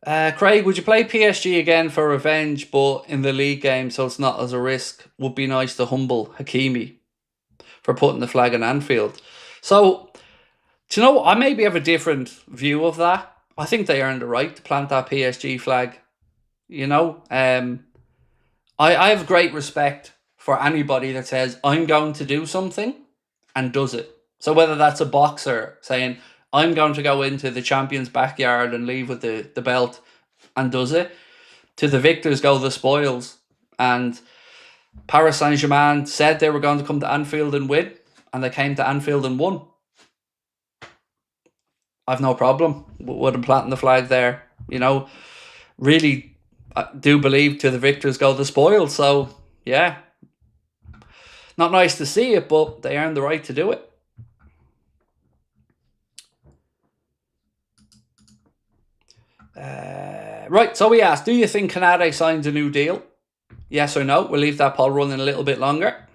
Speaker 1: Craig, would you play PSG again for revenge, but in the league game so it's not as a risk? Would be nice to humble Hakimi for putting the flag in Anfield. So, do you know what? I maybe have a different view of that. I think they earned the right to plant that PSG flag. You know, I have great respect for anybody that says, I'm going to do something and does it. So whether that's a boxer saying, I'm going to go into the champion's backyard and leave with the belt and does it, to the victors go the spoils. And Paris Saint-Germain said they were going to come to Anfield and win, and they came to Anfield and won. I've no problem with them planting the flag there. You know, really, I do believe to the victors go the spoils. So, yeah. Not nice to see it, but they earned the right to do it. Right, so we asked, do you think Konate signs a new deal? Yes or no? We'll leave that poll running a little bit longer.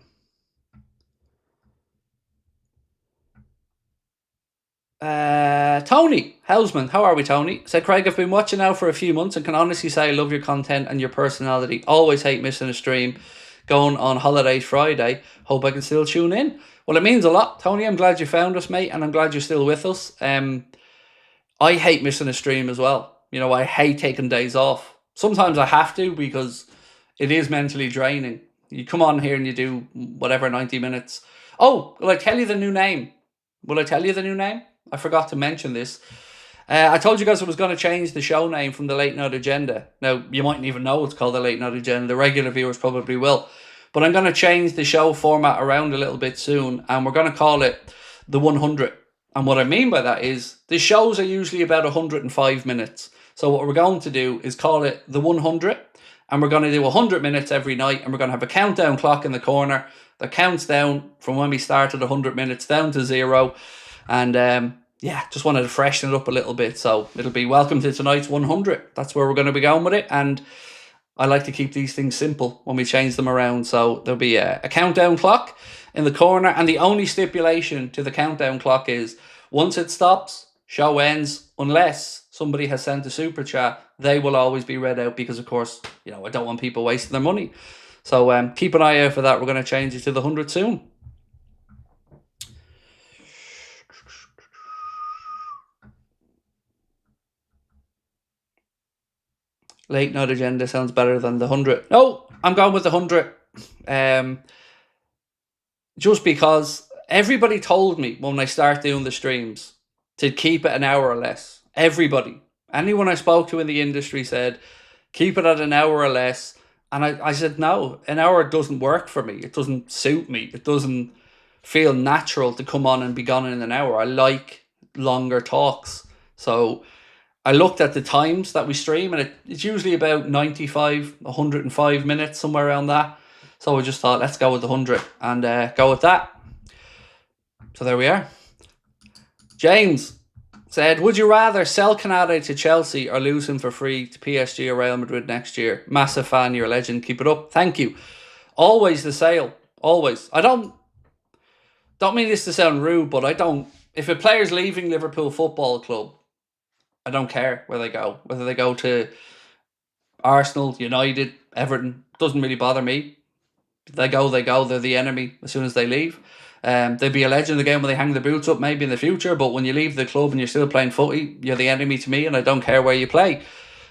Speaker 1: Tony Hausman, how are we, Tony? Said, Craig, I've been watching now for a few months and can honestly say I love your content and your personality. Always hate missing a stream. Going on holiday Friday. Hope I can still tune in. Well, it means a lot, Tony. I'm glad you found us, mate, and I'm glad you're still with us. I hate missing a stream as well. You know, I hate taking days off. Sometimes I have to because it is mentally draining. You come on here and you do whatever, 90 minutes. Oh, will I tell you the new name? Will I tell you the new name? I forgot to mention this. I told you guys I was going to change the show name from the Late Night Agenda. Now, you mightn't even know it's called the Late Night Agenda. The regular viewers probably will. But I'm going to change the show format around a little bit soon, and we're going to call it the 100. And what I mean by that is the shows are usually about 105 minutes. So what we're going to do is call it the 100, and we're going to do 100 minutes every night, and we're going to have a countdown clock in the corner that counts down from when we started 100 minutes down to 0. And yeah, just wanted to freshen it up a little bit. So it'll be welcome to tonight's 100. That's where we're going to be going with it. And I like to keep these things simple when we change them around. So there'll be a countdown clock in the corner. And the only stipulation to the countdown clock is once it stops, show ends, unless somebody has sent a super chat, they will always be read out because, of course, you know, I don't want people wasting their money. So keep an eye out for that. We're going to change it to the 100 soon. Late Night Agenda sounds better than the 100. No, I'm going with the 100. Just because everybody told me when I start doing the streams to keep it an hour or less. Everybody. Anyone I spoke to in the industry said, keep it at an hour or less. And I said, no, an hour doesn't work for me. It doesn't suit me. It doesn't feel natural to come on and be gone in an hour. I like longer talks. So I looked at the times that we stream, and it's usually about 95, 105 minutes, somewhere around that. So I just thought, let's go with the 100 and go with that. So there we are. James said, would you rather sell Konate to Chelsea or lose him for free to PSG or Real Madrid next year? Massive fan, you're a legend. Keep it up. Thank you. Always the sale. Always. I don't mean this to sound rude, but if a player's leaving Liverpool Football Club, I don't care where they go. Whether they go to Arsenal, United, Everton, doesn't really bother me. If they go, they go. They're the enemy as soon as they leave. They'd be a legend again when they hang the boots up maybe in the future, but when you leave the club and you're still playing footy, you're the enemy to me, and I don't care where you play.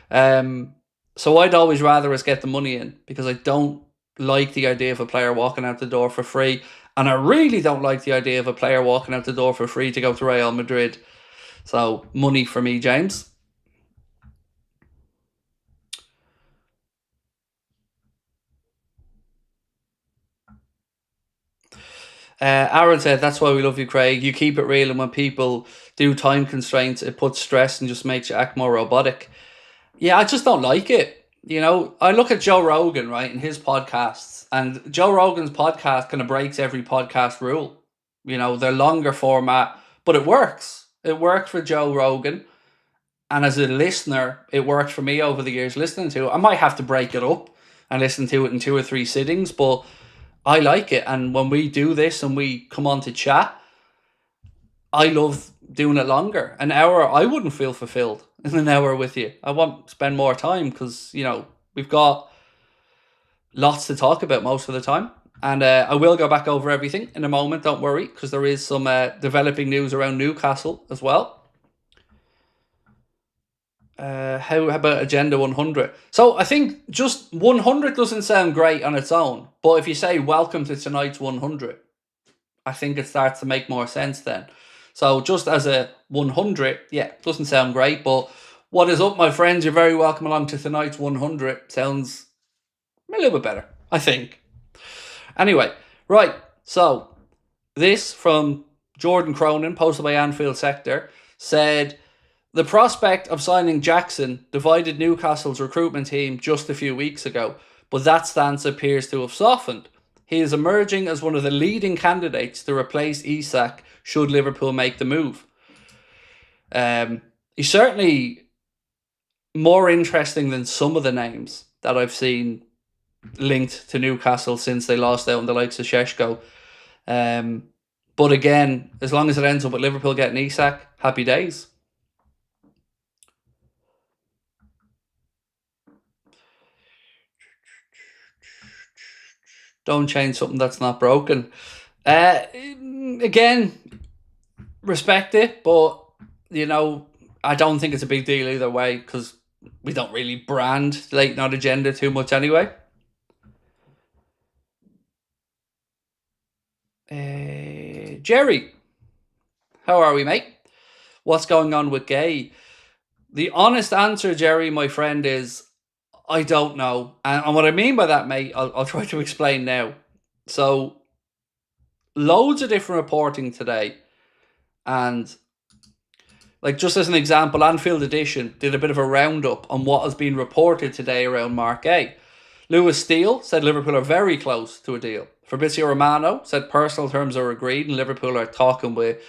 Speaker 1: So I'd always rather us get the money in, because I don't like the idea of a player walking out the door for free, and I really don't like the idea of a player walking out the door for free to go to Real Madrid. So, money for me, James. Aaron said, that's why we love you, Craig. You keep it real, and when people do time constraints, it puts stress and just makes you act more robotic. Yeah, I just don't like it. You know, I look at Joe Rogan, right, and his podcasts, and Joe Rogan's podcast kind of breaks every podcast rule. You know, they're longer format, but it works. It works for Joe Rogan. And as a listener, it worked for me over the years listening to it. I might have to break it up and listen to it in 2 or 3 sittings, but I like it. And when we do this and we come on to chat, I love doing it longer. An hour, I wouldn't feel fulfilled in an hour with you. I want to spend more time because, we've got lots to talk about most of the time. And I will go back over everything in a moment, don't worry, because there is some developing news around Newcastle as well. How about Agenda 100? So I think just 100 doesn't sound great on its own, but if you say welcome to tonight's 100, I think it starts to make more sense then. So just as a 100, yeah, doesn't sound great, but what is up, my friends? You're very welcome along to tonight's 100. Sounds a little bit better, I think. Anyway, right, so this from Jordan Cronin, posted by Anfield Sector, said the prospect of signing Jackson divided Newcastle's recruitment team just a few weeks ago, but that stance appears to have softened. He is emerging as one of the leading candidates to replace Isak should Liverpool make the move. He's certainly more interesting than some of the names that I've seen linked to Newcastle since they lost out on the likes of Šeško. But again, as long as it ends up with Liverpool getting Isak, happy days. Don't change something that's not broken. Again, respect it, but I don't think it's a big deal either way because we don't really brand Late Night Agenda too much anyway. Jerry, how are we, mate? What's going on with Guehi? The honest answer, Jerry, my friend, is I don't know. And what I mean by that, mate, I'll try to explain now. So, loads of different reporting today. And, just as an example, Anfield Edition did a bit of a roundup on what has been reported today around Marc Guehi. Lewis Steele said Liverpool are very close to a deal. Fabrizio Romano said personal terms are agreed and Liverpool are talking with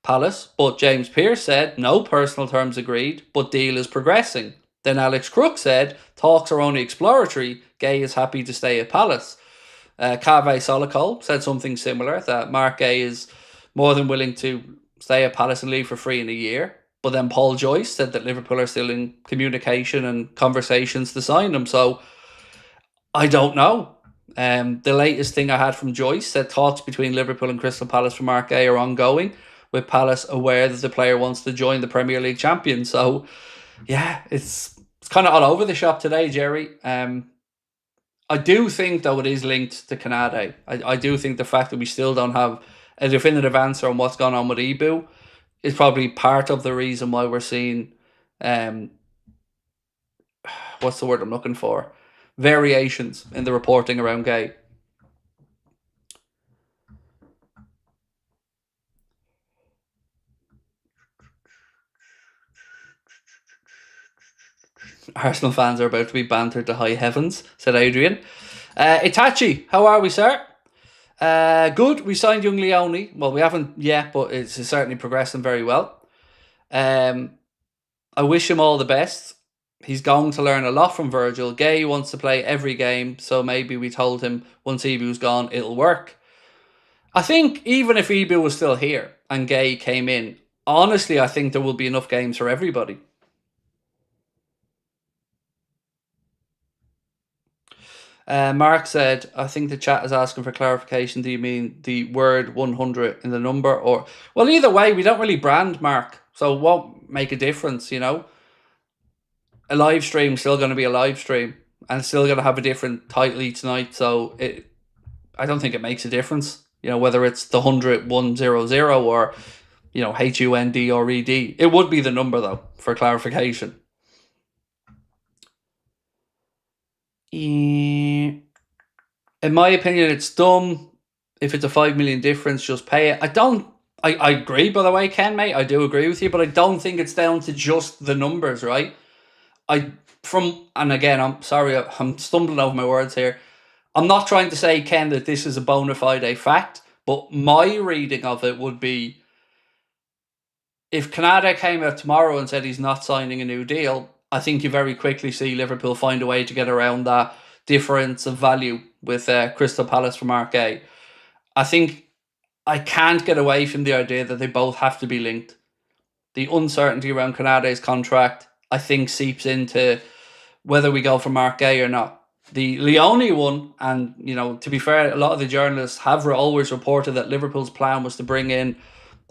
Speaker 1: Palace. But James Pearce said no personal terms agreed, but deal is progressing. Then Alex Crook said talks are only exploratory. Guehi is happy to stay at Palace. Kaveh Solokol said something similar, that Marc Guehi is more than willing to stay at Palace and leave for free in a year. But then Paul Joyce said that Liverpool are still in communication and conversations to sign him. So I don't know. The latest thing I had from Joyce said talks between Liverpool and Crystal Palace for Marc Guehi are ongoing, with Palace aware that the player wants to join the Premier League champion. So, yeah, it's kind of all over the shop today, Jerry. I do think, though, it is linked to Konate. I do think the fact that we still don't have a definitive answer on what's going on with Ibu is probably part of the reason why we're seeing, what's the word I'm looking for? Variations in the reporting around Guehi. Arsenal fans are about to be bantered to high heavens, said Adrian. Itachi, how are we, sir? Good. We signed young Leone. Well, we haven't yet, but it's certainly progressing very well. I wish him all the best. He's going to learn a lot from Virgil. Guehi wants to play every game, so maybe we told him once Ibu's gone, it'll work. I think even if Ibu was still here and Guehi came in, honestly, I think there will be enough games for everybody. Mark said, I think the chat is asking for clarification. Do you mean the word 100 in the number? Or, well, either way, we don't really brand Mark, so it won't make a difference, A live stream's still going to be a live stream and it's still going to have a different title each night. So I don't think it makes a difference, whether it's the 100, 100 or, HUND or ED. It would be the number, though, for clarification. In my opinion, it's dumb. If it's a 5 million difference, just pay it. I agree, by the way, Ken, mate. I do agree with you, but I don't think it's down to just the numbers, right? And again, I'm sorry, I'm stumbling over my words here. I'm not trying to say, Ken, that this is a bona fide fact, but my reading of it would be, If Konate came out tomorrow and said he's not signing a new deal, I think you very quickly see Liverpool find a way to get around that difference of value with Crystal Palace for Marc Guehi. I think I can't get away from the idea that they both have to be linked. The uncertainty around Konate's contract, I think, seeps into whether we go for Marc Guehi or not. The Leone one, and to be fair, a lot of the journalists have always reported that Liverpool's plan was to bring in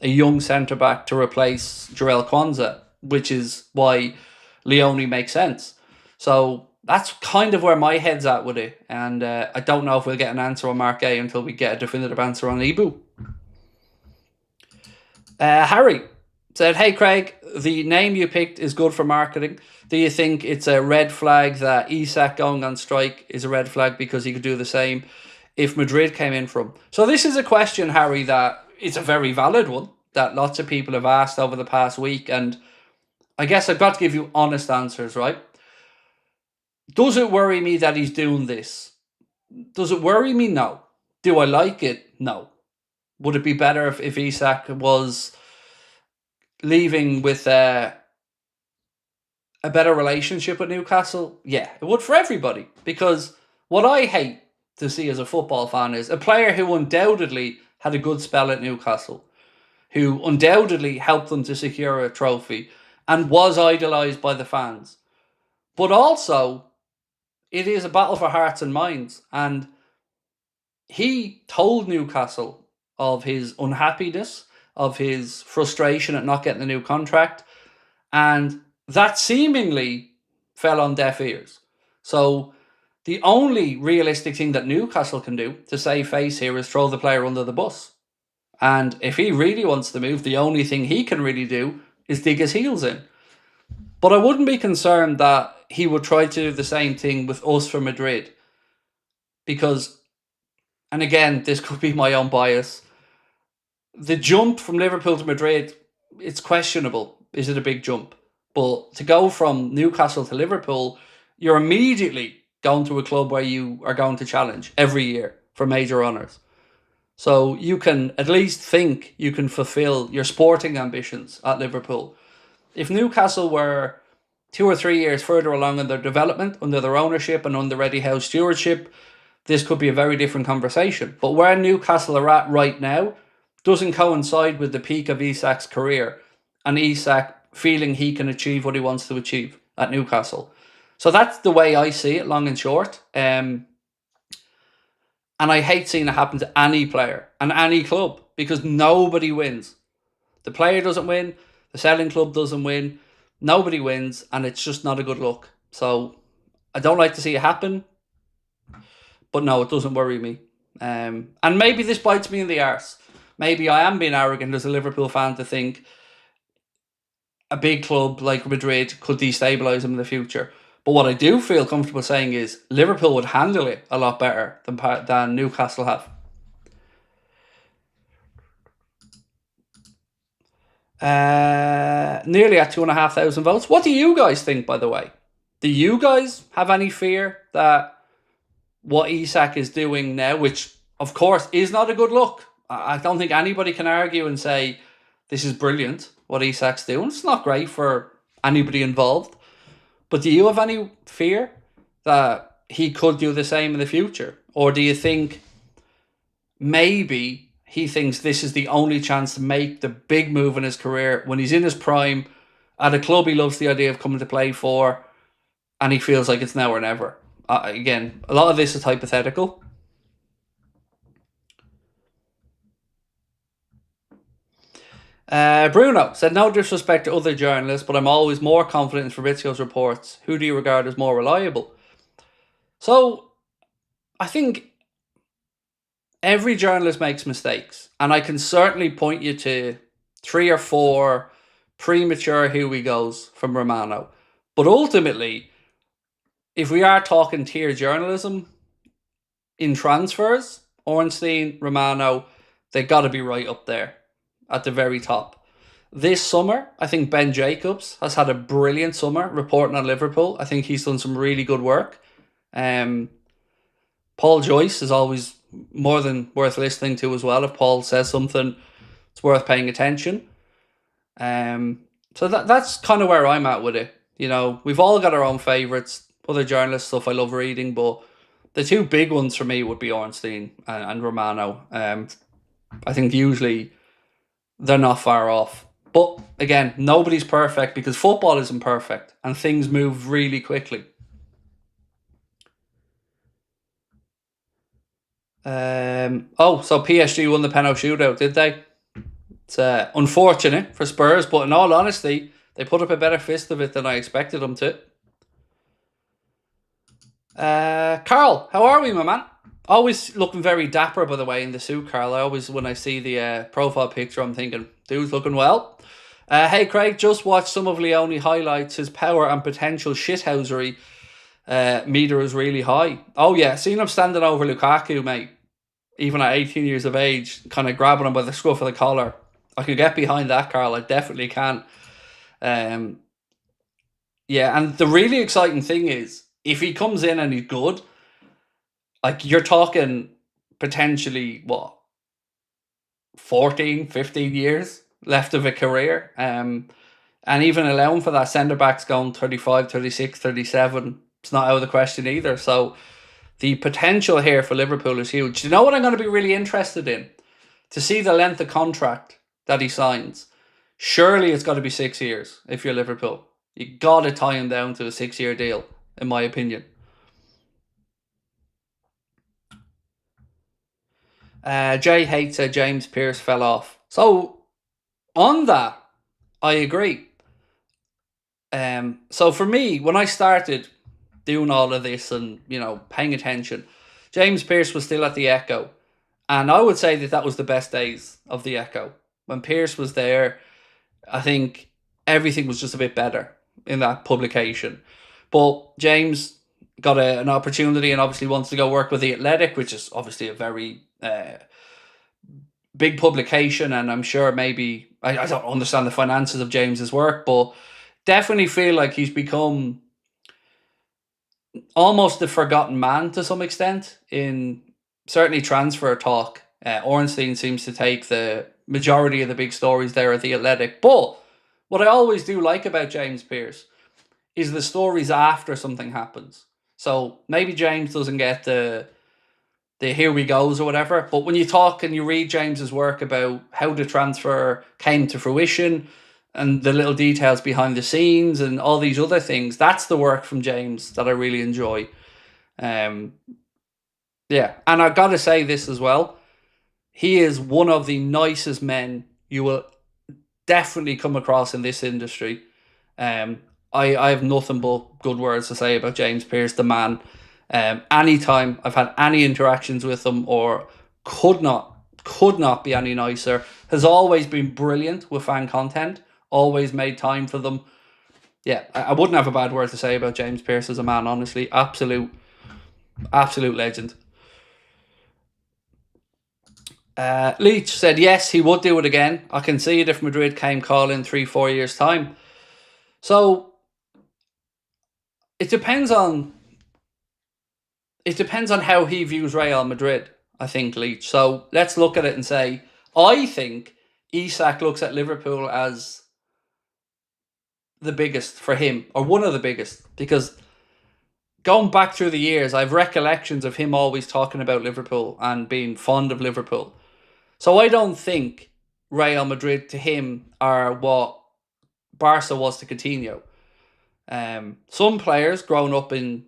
Speaker 1: a young centre back to replace Jarell Quansah, which is why Leone makes sense. So that's kind of where my head's at with it, and I don't know if we'll get an answer on Marc Guehi until we get a definitive answer on Ibu. Harry said, "Hey Craig, the name you picked is good for marketing. Do you think it's a red flag that Isak going on strike is a red flag because he could do the same if Madrid came in for him?" So this is a question, Harry, that it's a very valid one that lots of people have asked over the past week, and I guess I've got to give you honest answers, right? Does it worry me that he's doing this? Does it worry me? No. Do I like it? No. Would it be better if Isak was leaving with a better relationship with Newcastle? Yeah, it would for everybody. Because what I hate to see as a football fan is a player who undoubtedly had a good spell at Newcastle, who undoubtedly helped them to secure a trophy and was idolised by the fans. But also, it is a battle for hearts and minds. And he told Newcastle of his unhappiness, of his frustration at not getting a new contract, and that seemingly fell on deaf ears. So the only realistic thing that Newcastle can do to save face here is throw the player under the bus. And if he really wants to move, the only thing he can really do is dig his heels in. But I wouldn't be concerned that he would try to do the same thing with us for Madrid. Because, and again, this could be my own bias, the jump from Liverpool to Madrid, it's questionable. Is it a big jump? But to go from Newcastle to Liverpool, you're immediately going to a club where you are going to challenge every year for major honours. So you can at least think you can fulfil your sporting ambitions at Liverpool. If Newcastle were 2 or 3 years further along in their development, under their ownership and under Eddie Howe's stewardship, this could be a very different conversation. But where Newcastle are at right now doesn't coincide with the peak of Isak's career and Isak feeling he can achieve what he wants to achieve at Newcastle. So that's the way I see it, long and short. And I hate seeing it happen to any player and any club because nobody wins. The player doesn't win, the selling club doesn't win, nobody wins, and it's just not a good look. So I don't like to see it happen, but no, it doesn't worry me. And maybe this bites me in the arse. Maybe I am being arrogant as a Liverpool fan to think a big club like Madrid could destabilise him in the future. But what I do feel comfortable saying is Liverpool would handle it a lot better than Newcastle have. Nearly at 2,500 votes. What do you guys think, by the way? Do you guys have any fear that what Isak is doing now, which of course is not a good look? I don't think anybody can argue and say this is brilliant what Isak's doing. It's not great for anybody involved. But do you have any fear that he could do the same in the future? Or do you think maybe he thinks this is the only chance to make the big move in his career when he's in his prime at a club he loves the idea of coming to play for, and he feels like it's now or never? Again, a lot of this is hypothetical. Bruno said, "No disrespect to other journalists, but I'm always more confident in Fabrizio's reports. Who do you regard as more reliable?" So I think every journalist makes mistakes, and I can certainly point you to 3 or 4 premature here we goes from Romano. But ultimately, if we are talking tier journalism in transfers, Ornstein, Romano, they got to be right up there at the very top. This summer, I think Ben Jacobs has had a brilliant summer reporting on Liverpool. I think he's done some really good work. Paul Joyce is always more than worth listening to as well. If Paul says something, it's worth paying attention. So that's kind of where I'm at with it. We've all got our own favourites. Other journalist stuff I love reading, but the two big ones for me would be Ornstein and Romano. I think usually they're not far off. But again, nobody's perfect because football isn't perfect and things move really quickly. So PSG won the penalty shootout, did they? It's unfortunate for Spurs, but in all honesty, they put up a better fist of it than I expected them to. Carl, how are we, my man? Always looking very dapper, by the way, in the suit, Carl. I always, when I see the profile picture, I'm thinking, dude's looking well. Hey, Craig, just watched some of Leone highlights. His power and potential shithousery meter is really high. Oh, yeah, seen him standing over Lukaku, mate. Even at 18 years of age, kind of grabbing him by the scruff of the collar. I can get behind that, Carl. I definitely can. Yeah, and the really exciting thing is, if he comes in and he's good, like you're talking potentially, 14, 15 years left of a career. And even allowing for that centre backs going 35, 36, 37, it's not out of the question either. So the potential here for Liverpool is huge. You know what I'm going to be really interested in? To see the length of contract that he signs. Surely it's got to be 6 years if you're Liverpool. You got to tie him down to a 6-year deal, in my opinion. Jay hates said James Pearce fell off. So on that, I agree. So for me, when I started doing all of this and paying attention, James Pearce was still at the Echo, and I would say that was the best days of the Echo when Pearce was there. I think everything was just a bit better in that publication. But James got an opportunity and obviously wants to go work with The Athletic, which is obviously a very big publication. And I'm sure maybe, I don't understand the finances of James's work, but definitely feel like he's become almost the forgotten man to some extent in certainly transfer talk. Ornstein seems to take the majority of the big stories there at The Athletic. But what I always do like about James Pearce is the stories after something happens. So maybe James doesn't get the here we goes or whatever, but when you talk and you read James's work about how the transfer came to fruition and the little details behind the scenes and all these other things, that's the work from James that I really enjoy. Yeah, and I've got to say this as well. He is one of the nicest men you will definitely come across in this industry. I have nothing but good words to say about James Pearce, the man. Anytime I've had any interactions with him, or could not be any nicer, has always been brilliant with fan content, always made time for them. Yeah, I wouldn't have a bad word to say about James Pearce as a man, honestly. Absolute legend. Leach said yes, he would do it again. I can see it if Madrid came calling 3-4 years time. So it depends on how he views Real Madrid, I think, Leach. So let's look at it and say, I think Isak looks at Liverpool as the biggest for him, or one of the biggest, because going back through the years, I have recollections of him always talking about Liverpool and being fond of Liverpool. So I don't think Real Madrid to him are what Barca was to Coutinho. Some players growing up in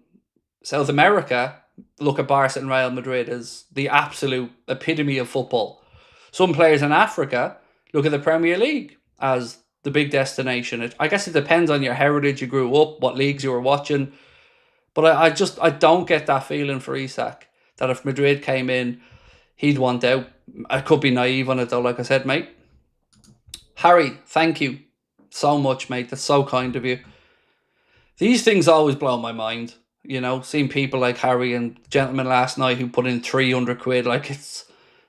Speaker 1: South America look at Barca and Real Madrid as the absolute epitome of football. Some players in Africa look at the Premier League as the big destination. I guess it depends on your heritage, you grew up, what leagues you were watching. But I don't get that feeling for Isak, that if Madrid came in, he'd want out. I could be naive on it though, like I said, mate. Harry, thank you so much, mate. That's so kind of you. These things always blow my mind. Seeing people like Harry and gentleman last night who put in 300 quid. Like, this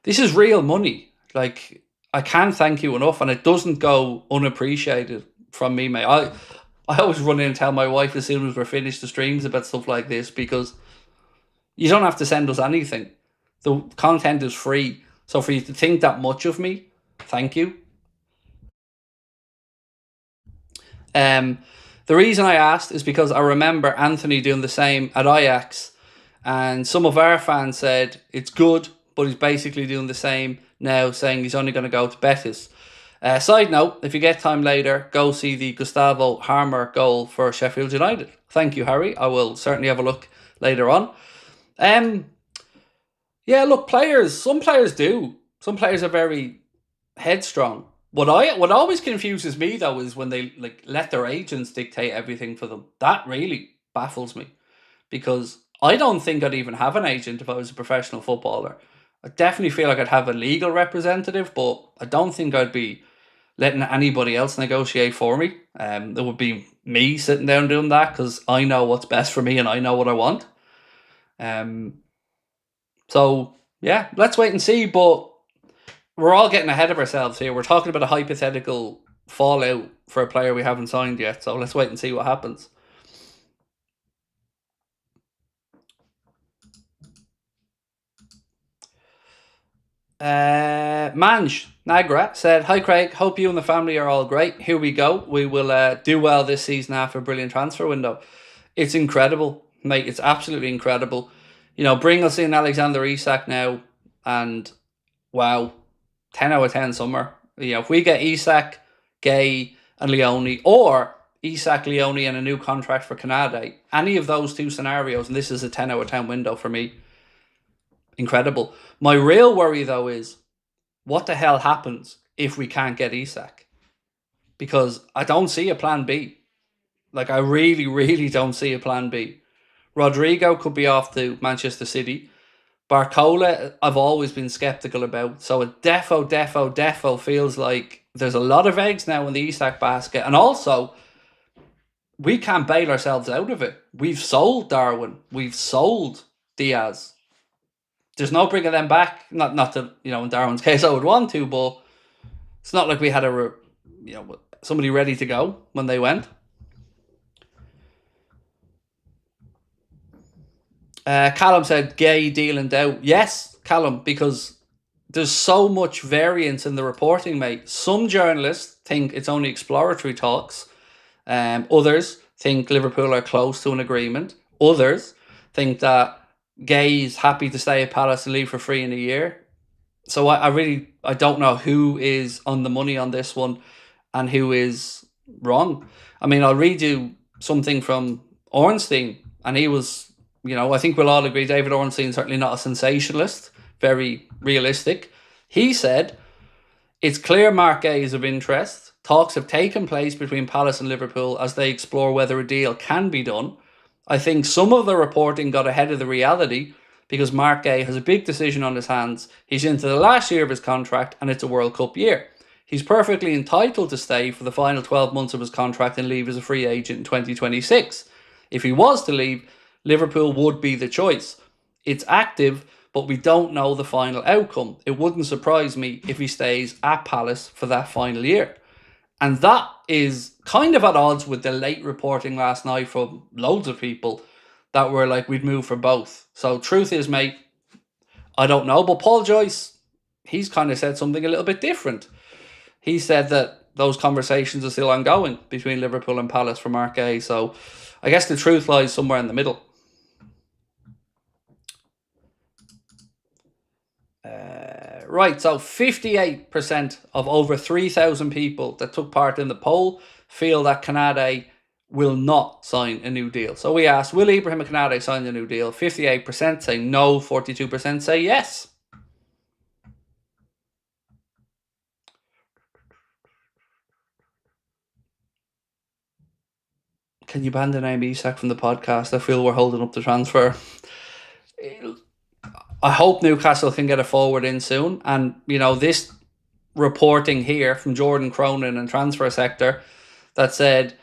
Speaker 1: is real money. Like, I can't thank you enough, and it doesn't go unappreciated from me, mate. I always run in and tell my wife as soon as we're finished the streams about stuff like this, because you don't have to send us anything. The content is free. So for you to think that much of me, thank you. Um, the reason I asked is because I remember Anthony doing the same at Ajax, and some of our fans said it's good, but he's basically doing the same now, saying he's only going to go to Betis. Side note, if you get time later, go see the Gustavo Harmer goal for Sheffield United. Thank you, Harry. I will certainly have a look later on. Yeah, look, some players do. Some players are very headstrong. What always confuses me though is when they let their agents dictate everything for them. That really baffles me, because I don't think I'd even have an agent if I was a professional footballer. I definitely feel like I'd have a legal representative, but I don't think I'd be letting anybody else negotiate for me. It would be me sitting down doing that, because I know what's best for me and I know what I want. So yeah, let's wait and see. But we're all getting ahead of ourselves here. We're talking about a hypothetical fallout for a player we haven't signed yet. So let's wait and see what happens. Manj Nagra said, "Hi Craig, hope you and the family are all great. Here we go. We will do well this season after a brilliant transfer window. It's incredible, mate. It's absolutely incredible. You know, bring us in Alexander Isak now, and wow, 10 out of 10 summer. You know, if we get Isak, Guehi and Leone, or Isak, Leone and a new contract for Konate, any of those two scenarios, and this is a 10 out of 10 window for me. Incredible. My real worry though is, what the hell happens if we can't get Isak? Because I don't see a plan B. Like, I really, really don't see a plan B. Rodrigo could be off to Manchester City. Barcola, I've always been sceptical about. So it defo feels like there's a lot of eggs now in the Isak basket. And also, we can't bail ourselves out of it. We've sold Darwin. We've sold Diaz. There's no bringing them back. Not that, in Darwin's case I would want to, but it's not like we had somebody ready to go when they went. Callum said, Guehi deal in doubt. Yes, Callum, because there's so much variance in the reporting, mate. Some journalists think it's only exploratory talks. Others think Liverpool are close to an agreement. Others think that Guehi's happy to stay at Palace and leave for free in a year. So I don't know who is on the money on this one and who is wrong. I mean, I'll read you something from Ornstein, and he was, I think we'll all agree David Ornstein's certainly not a sensationalist, very realistic. He said, it's clear Marc Guehi is of interest. Talks have taken place between Palace and Liverpool as they explore whether a deal can be done. I think some of the reporting got ahead of the reality because Marc Guehi has a big decision on his hands. He's into the last year of his contract and it's a World Cup year. He's perfectly entitled to stay for the final 12 months of his contract and leave as a free agent in 2026. If he was to leave, Liverpool would be the choice. It's active, but we don't know the final outcome. It wouldn't surprise me if he stays at Palace for that final year. And that is kind of at odds with the late reporting last night from loads of people that were like, we'd move for both. So truth is, mate, I don't know. But Paul Joyce, he's kind of said something a little bit different. He said that those conversations are still ongoing between Liverpool and Palace for Marc Guehi. So I guess the truth lies somewhere in the middle. Right, so 58% of over 3,000 people that took part in the poll feel that Konate will not sign a new deal. So we asked, will Ibrahima Konate sign a new deal? 58% say no, 42% say yes. Can you ban the name Isak from the podcast? I feel we're holding up the transfer. I hope Newcastle can get a forward in soon. And, this reporting here from Jordan Cronin and Transfer Sector that said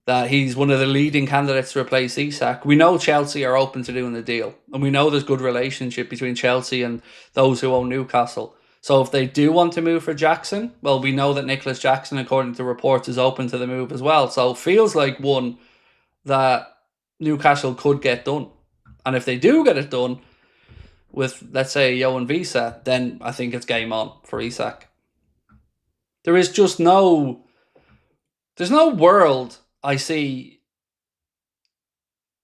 Speaker 1: that he's one of the leading candidates to replace Isak. We know Chelsea are open to doing the deal. And we know there's good relationship between Chelsea and those who own Newcastle. So if they do want to move for Jackson, well, we know that Nicholas Jackson, according to reports, is open to the move as well. So it feels like one that Newcastle could get done. And if they do get it done, with, let's say, Johan Visa, then I think it's game on for Isak. There's no world I see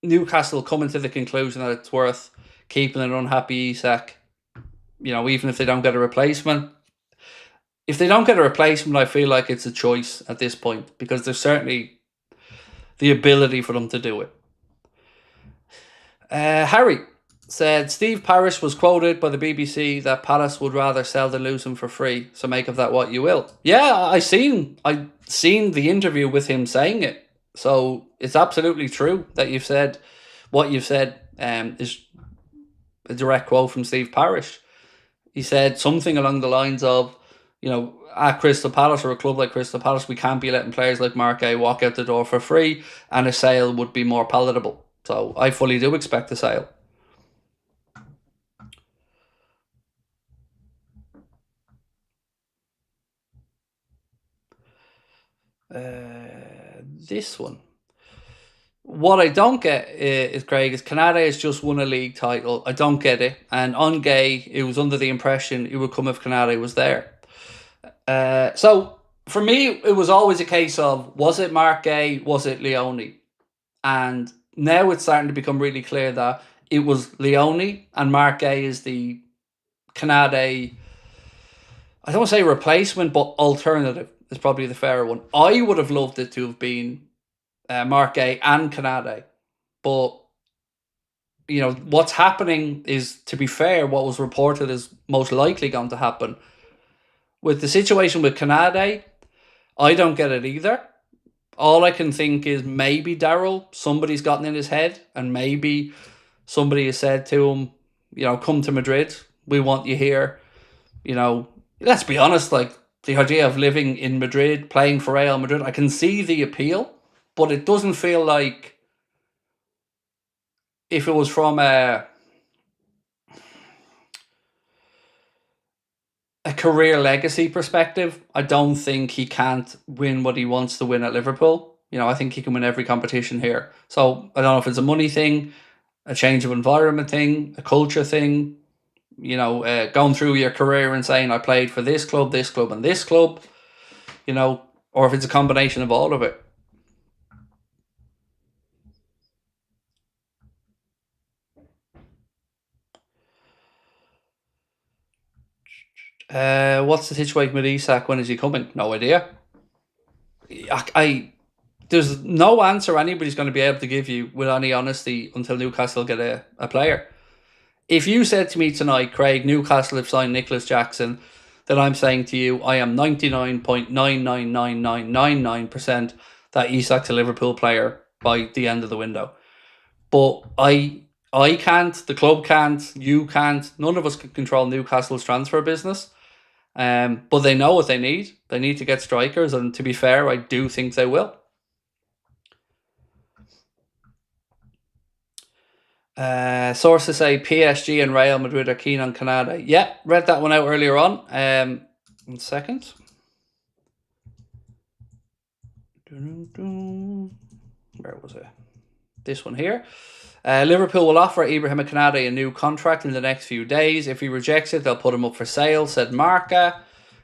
Speaker 1: Newcastle coming to the conclusion that it's worth keeping an unhappy Isak, even if they don't get a replacement. If they don't get a replacement, I feel like it's a choice at this point because there's certainly the ability for them to do it. Harry said Steve Parish was quoted by the BBC that Palace would rather sell than lose him for free. So make of that what you will. Yeah, I seen the interview with him saying it. So it's absolutely true that you've said what you've said. Is a direct quote from Steve Parish. He said something along the lines of, at Crystal Palace or a club like Crystal Palace, we can't be letting players like Marc Guehi walk out the door for free, and a sale would be more palatable. So I fully do expect a sale. This one. What I don't get is, Craig, is Konate has just won a league title. I don't get it. And on Guehi, it was under the impression it would come if Konate was there. So for me, it was always a case of, was it Marc Guehi, was it Leone? And now it's starting to become really clear that it was Leone, and Marc Guehi is the Konate, I don't want to say replacement, but alternative is probably the fairer one. I would have loved it to have been Marc Guehi and Konate. But, what's happening is, to be fair, what was reported is most likely going to happen. With the situation with Konate, I don't get it either. All I can think is maybe Daryl, somebody's gotten in his head, and maybe somebody has said to him, come to Madrid. We want you here. Let's be honest, like, the idea of living in Madrid, playing for Real Madrid, I can see the appeal, but it doesn't feel like, if it was from a career legacy perspective, I don't think he can't win what he wants to win at Liverpool. I think he can win every competition here. So I don't know if it's a money thing, a change of environment thing, a culture thing, going through your career and saying, I played for this club, and this club, or if it's a combination of all of it. What's the situation with Isak? When is he coming? No idea. There's no answer anybody's going to be able to give you with any honesty until Newcastle get a player. If you said to me tonight, Craig, Newcastle have signed Nicholas Jackson, then I'm saying to you, I am 99.999999% that Isak's a Liverpool player by the end of the window. But I can't, the club can't, you can't, none of us can control Newcastle's transfer business. But they know what they need. They need to get strikers, and to be fair, I do think they will. Sources say PSG and Real Madrid are keen on Konate. Yeah, read that one out earlier on. 1 second. Where was it? This one here. Liverpool will offer Ibrahima Konate a new contract in the next few days. If he rejects it, they'll put him up for sale, said Marca.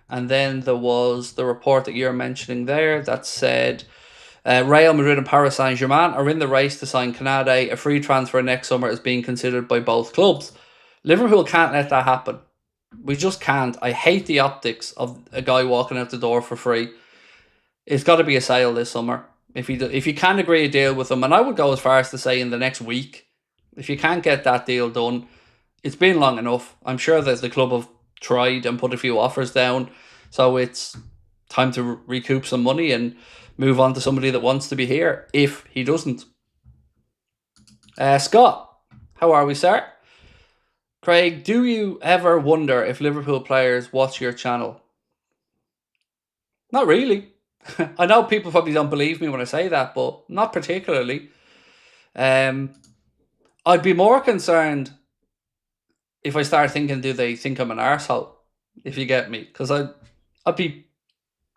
Speaker 1: And then there was the report that you're mentioning there that said Real Madrid and Paris Saint-Germain are in the race to sign Konate. A free transfer next summer is being considered by both clubs. Liverpool can't let that happen. We just can't. I hate the optics of a guy walking out the door for free. It's got to be a sale this summer. If you can't agree a deal with them, and I would go as far as to say in the next week, if you can't get that deal done, it's been long enough. I'm sure that the club have tried and put a few offers down, so it's time to recoup some money and move on to somebody that wants to be here, if he doesn't. Scott, how are we, sir? Craig, do you ever wonder if Liverpool players watch your channel? Not really. I know people probably don't believe me when I say that, but not particularly. I'd be more concerned if I start thinking, do they think I'm an arsehole? If you get me. Because I'd be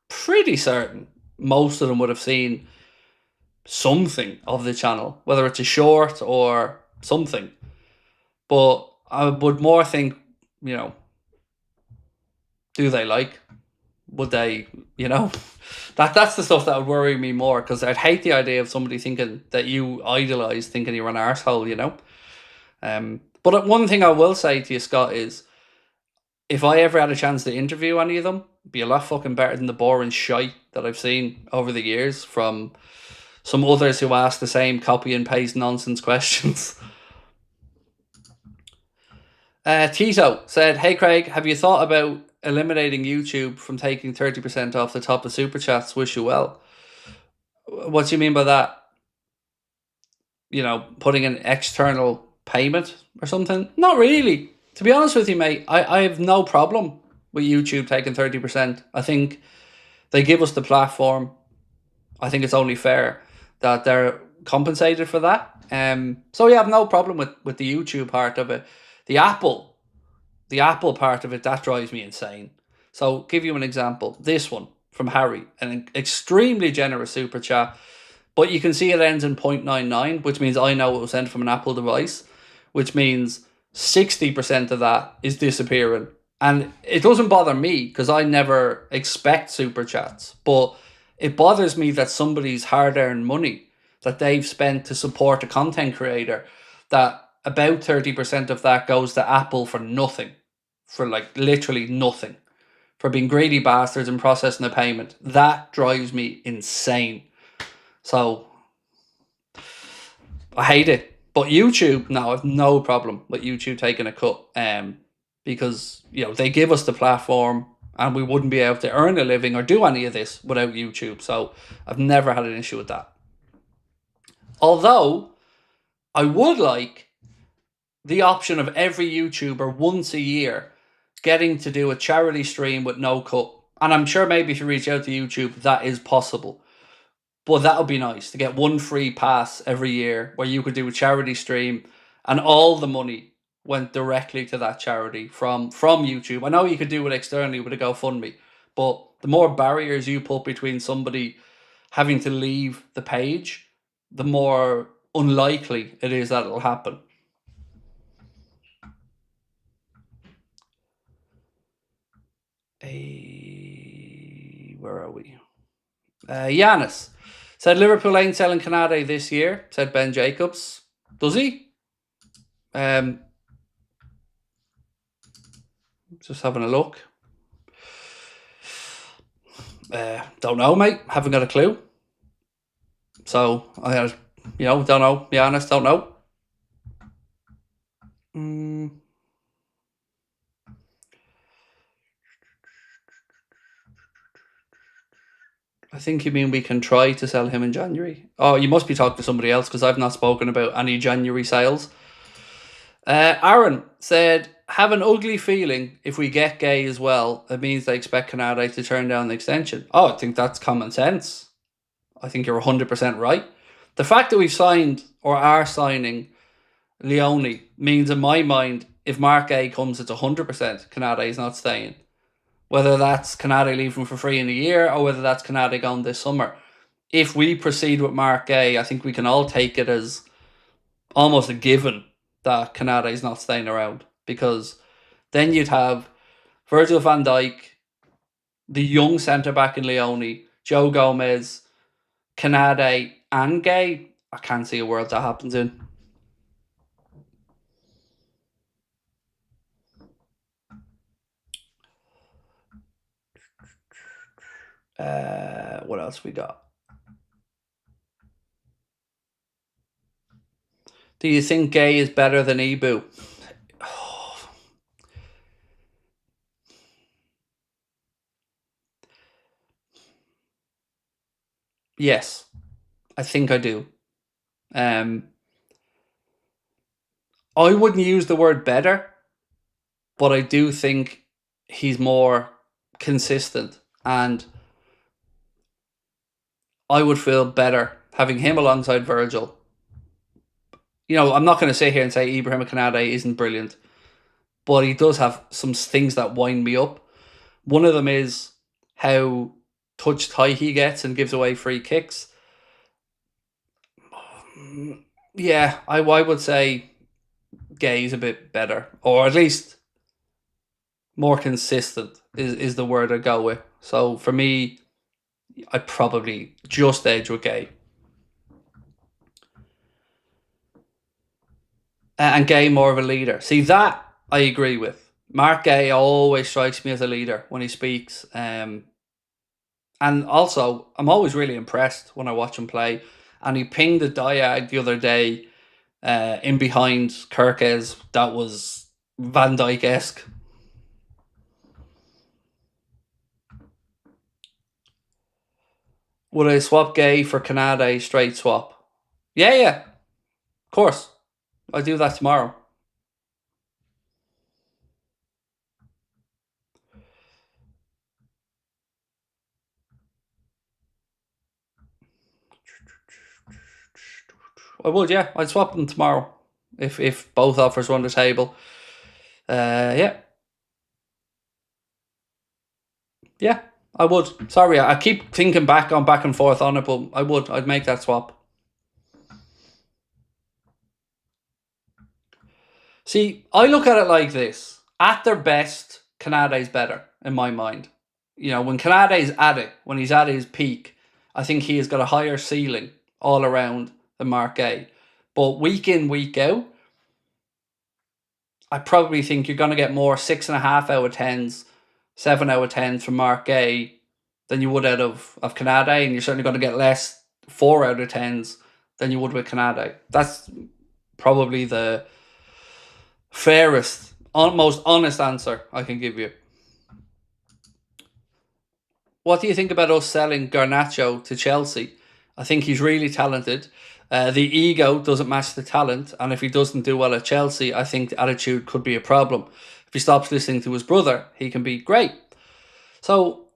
Speaker 1: pretty certain most of them would have seen something of the channel, whether it's a short or something. But I would more think, do they like? Would they You know, that's the stuff that would worry me more, because I'd hate the idea of somebody thinking that you idolise, thinking you're an arsehole, you know. But one thing I will say to you, Scott, is if I ever had a chance to interview any of them, it'd be a lot fucking better than the boring shite that I've seen over the years from some others who ask the same copy and paste nonsense questions. Tito said, "Hey Craig, have you thought about eliminating YouTube from taking 30% off the top of super chats? Wish you well." What do you mean by that? You know, putting an external payment or something? Not really. To be honest with you, mate, I have no problem with YouTube taking 30%. I think they give us the platform. I think it's only fair that they're compensated for that. So yeah, I have no problem with the YouTube part of it. The Apple part of it, that drives me insane. So give you an example. This one from Harry, an extremely generous super chat, but you can see it ends in 0.99, which means I know it was sent from an Apple device, which means 60% of that is disappearing. And it doesn't bother me because I never expect super chats, but it bothers me that somebody's hard-earned money that they've spent to support a content creator, that about 30% of that goes to Apple for nothing, for like literally nothing, for being greedy bastards and processing the payment. That drives me insane. So I hate it. But YouTube, no, I have no problem with YouTube taking a cut, because they give us the platform, and we wouldn't be able to earn a living or do any of this without YouTube. So I've never had an issue with that. Although I would like the option of every YouTuber once a year getting to do a charity stream with no cut. And I'm sure maybe if you reach out to YouTube, that is possible. But that would be nice to get one free pass every year where you could do a charity stream and all the money went directly to that charity from YouTube. I know you could do it externally with a GoFundMe, but the more barriers you put between somebody having to leave the page, the more unlikely it is that it'll happen. Where are we? Giannis said Liverpool ain't selling Konate this year, said Ben Jacobs. Does he? Just having a look. Don't know, mate. Haven't got a clue. So, don't know. Be honest, don't know. I think you mean we can try to sell him in January. Oh, you must be talking to somebody else, because I've not spoken about any January sales. Aaron said, have an ugly feeling if we get Guehi as well, it means they expect Konate to turn down the extension. Oh, I think that's common sense. I think you're 100% right. The fact that we've signed or are signing LEONI means, in my mind, if Marc Guehi comes, it's 100% Konate is not staying. Whether that's Konate leaving for free in a year or whether that's Konate gone this summer. If we proceed with Marc Guehi, I think we can all take it as almost a given that Konate is not staying around, because then you'd have Virgil van Dijk, the young centre-back in LEONI, Joe Gomez, Konate and Guehi. I can't see a world that happens in. What else we got? Do you think Guehi is better than Ibu? Yes, I think I do. I wouldn't use the word better, but I do think he's more consistent, and I would feel better having him alongside Virgil. I'm not going to sit here and say Ibrahima Konate isn't brilliant, but he does have some things that wind me up. One of them is how touch tight he gets and gives away free kicks. Yeah, I would say Guehi's a bit better, or at least more consistent is the word I go with. So for me, I'd probably just edge with Guehi. And Guehi more of a leader. See, that I agree with. Marc Guehi always strikes me as a leader when he speaks. And also, I'm always really impressed when I watch him play. And he pinged a diag the other day in behind Kirkes. That was Van Dijk-esque. Would I swap Guehi for Konate straight swap? Yeah. Of course. I'll do that tomorrow. I would, yeah. I'd swap them tomorrow if both offers were on the table. Yeah. Yeah, I would. Sorry, I keep thinking back and forth on it, but I would. I'd make that swap. See, I look at it like this. At their best, Konate's better, in my mind. You know, when Konate's at it, when he's at his peak, I think he has got a higher ceiling all around than Marc Guehi. But week in, week out, I probably think you're going to get more 6.5 out of 10s, 7 out of 10s from Marc Guehi than you would out of Konate, and you're certainly going to get less 4 out of 10s than you would with Konate. That's probably the fairest, most honest answer I can give you. What do you think about us selling Garnacho to Chelsea? I think he's really talented. The ego doesn't match the talent, and if he doesn't do well at Chelsea, I think the attitude could be a problem. If he stops listening to his brother, he can be great. So,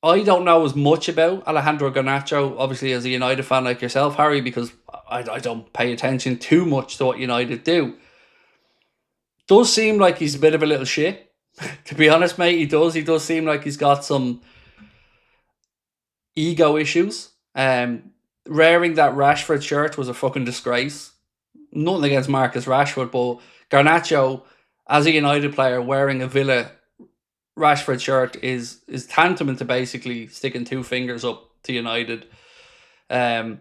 Speaker 1: I don't know as much about Alejandro Garnacho, obviously as a United fan like yourself, Harry, because I don't pay attention too much to what United do. Does seem like he's a bit of a little shit. To be honest, mate, he does. He does seem like he's got some ego issues. Wearing that Rashford shirt was a fucking disgrace. Nothing against Marcus Rashford, but Garnacho, as a United player, wearing a Villa Rashford shirt is tantamount to basically sticking 2 fingers up to United. And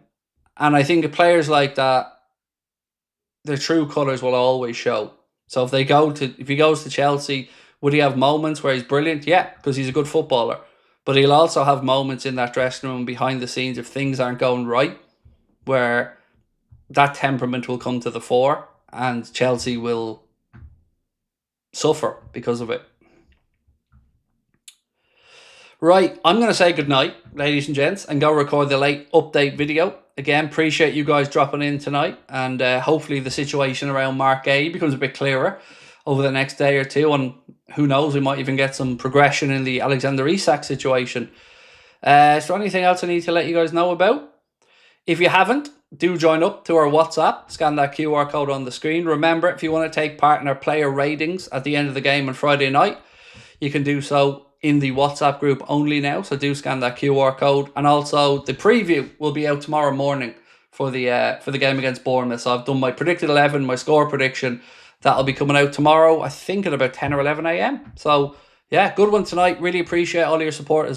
Speaker 1: I think players like that, their true colours will always show. So if he goes to Chelsea, would he have moments where he's brilliant? Yeah, because he's a good footballer. But he'll also have moments in that dressing room behind the scenes if things aren't going right, where that temperament will come to the fore and Chelsea will suffer because of it. Right, I'm going to say goodnight, ladies and gents, and go record the late update video. Again, appreciate you guys dropping in tonight, and hopefully the situation around Marc Guehi becomes a bit clearer over the next day or two, and who knows, we might even get some progression in the Alexander Isak situation. Is there anything else I need to let you guys know about? If you haven't, do join up to our WhatsApp. Scan that QR code on the screen. Remember, if you want to take part in our player ratings at the end of the game on Friday night, you can do so in the WhatsApp group only now. So do scan that QR code. And also, the preview will be out tomorrow morning for the game against Bournemouth. So I've done my predicted 11, my score prediction. That'll be coming out tomorrow, I think at about 10 or 11 a.m. So, yeah, good one tonight. Really appreciate all your support as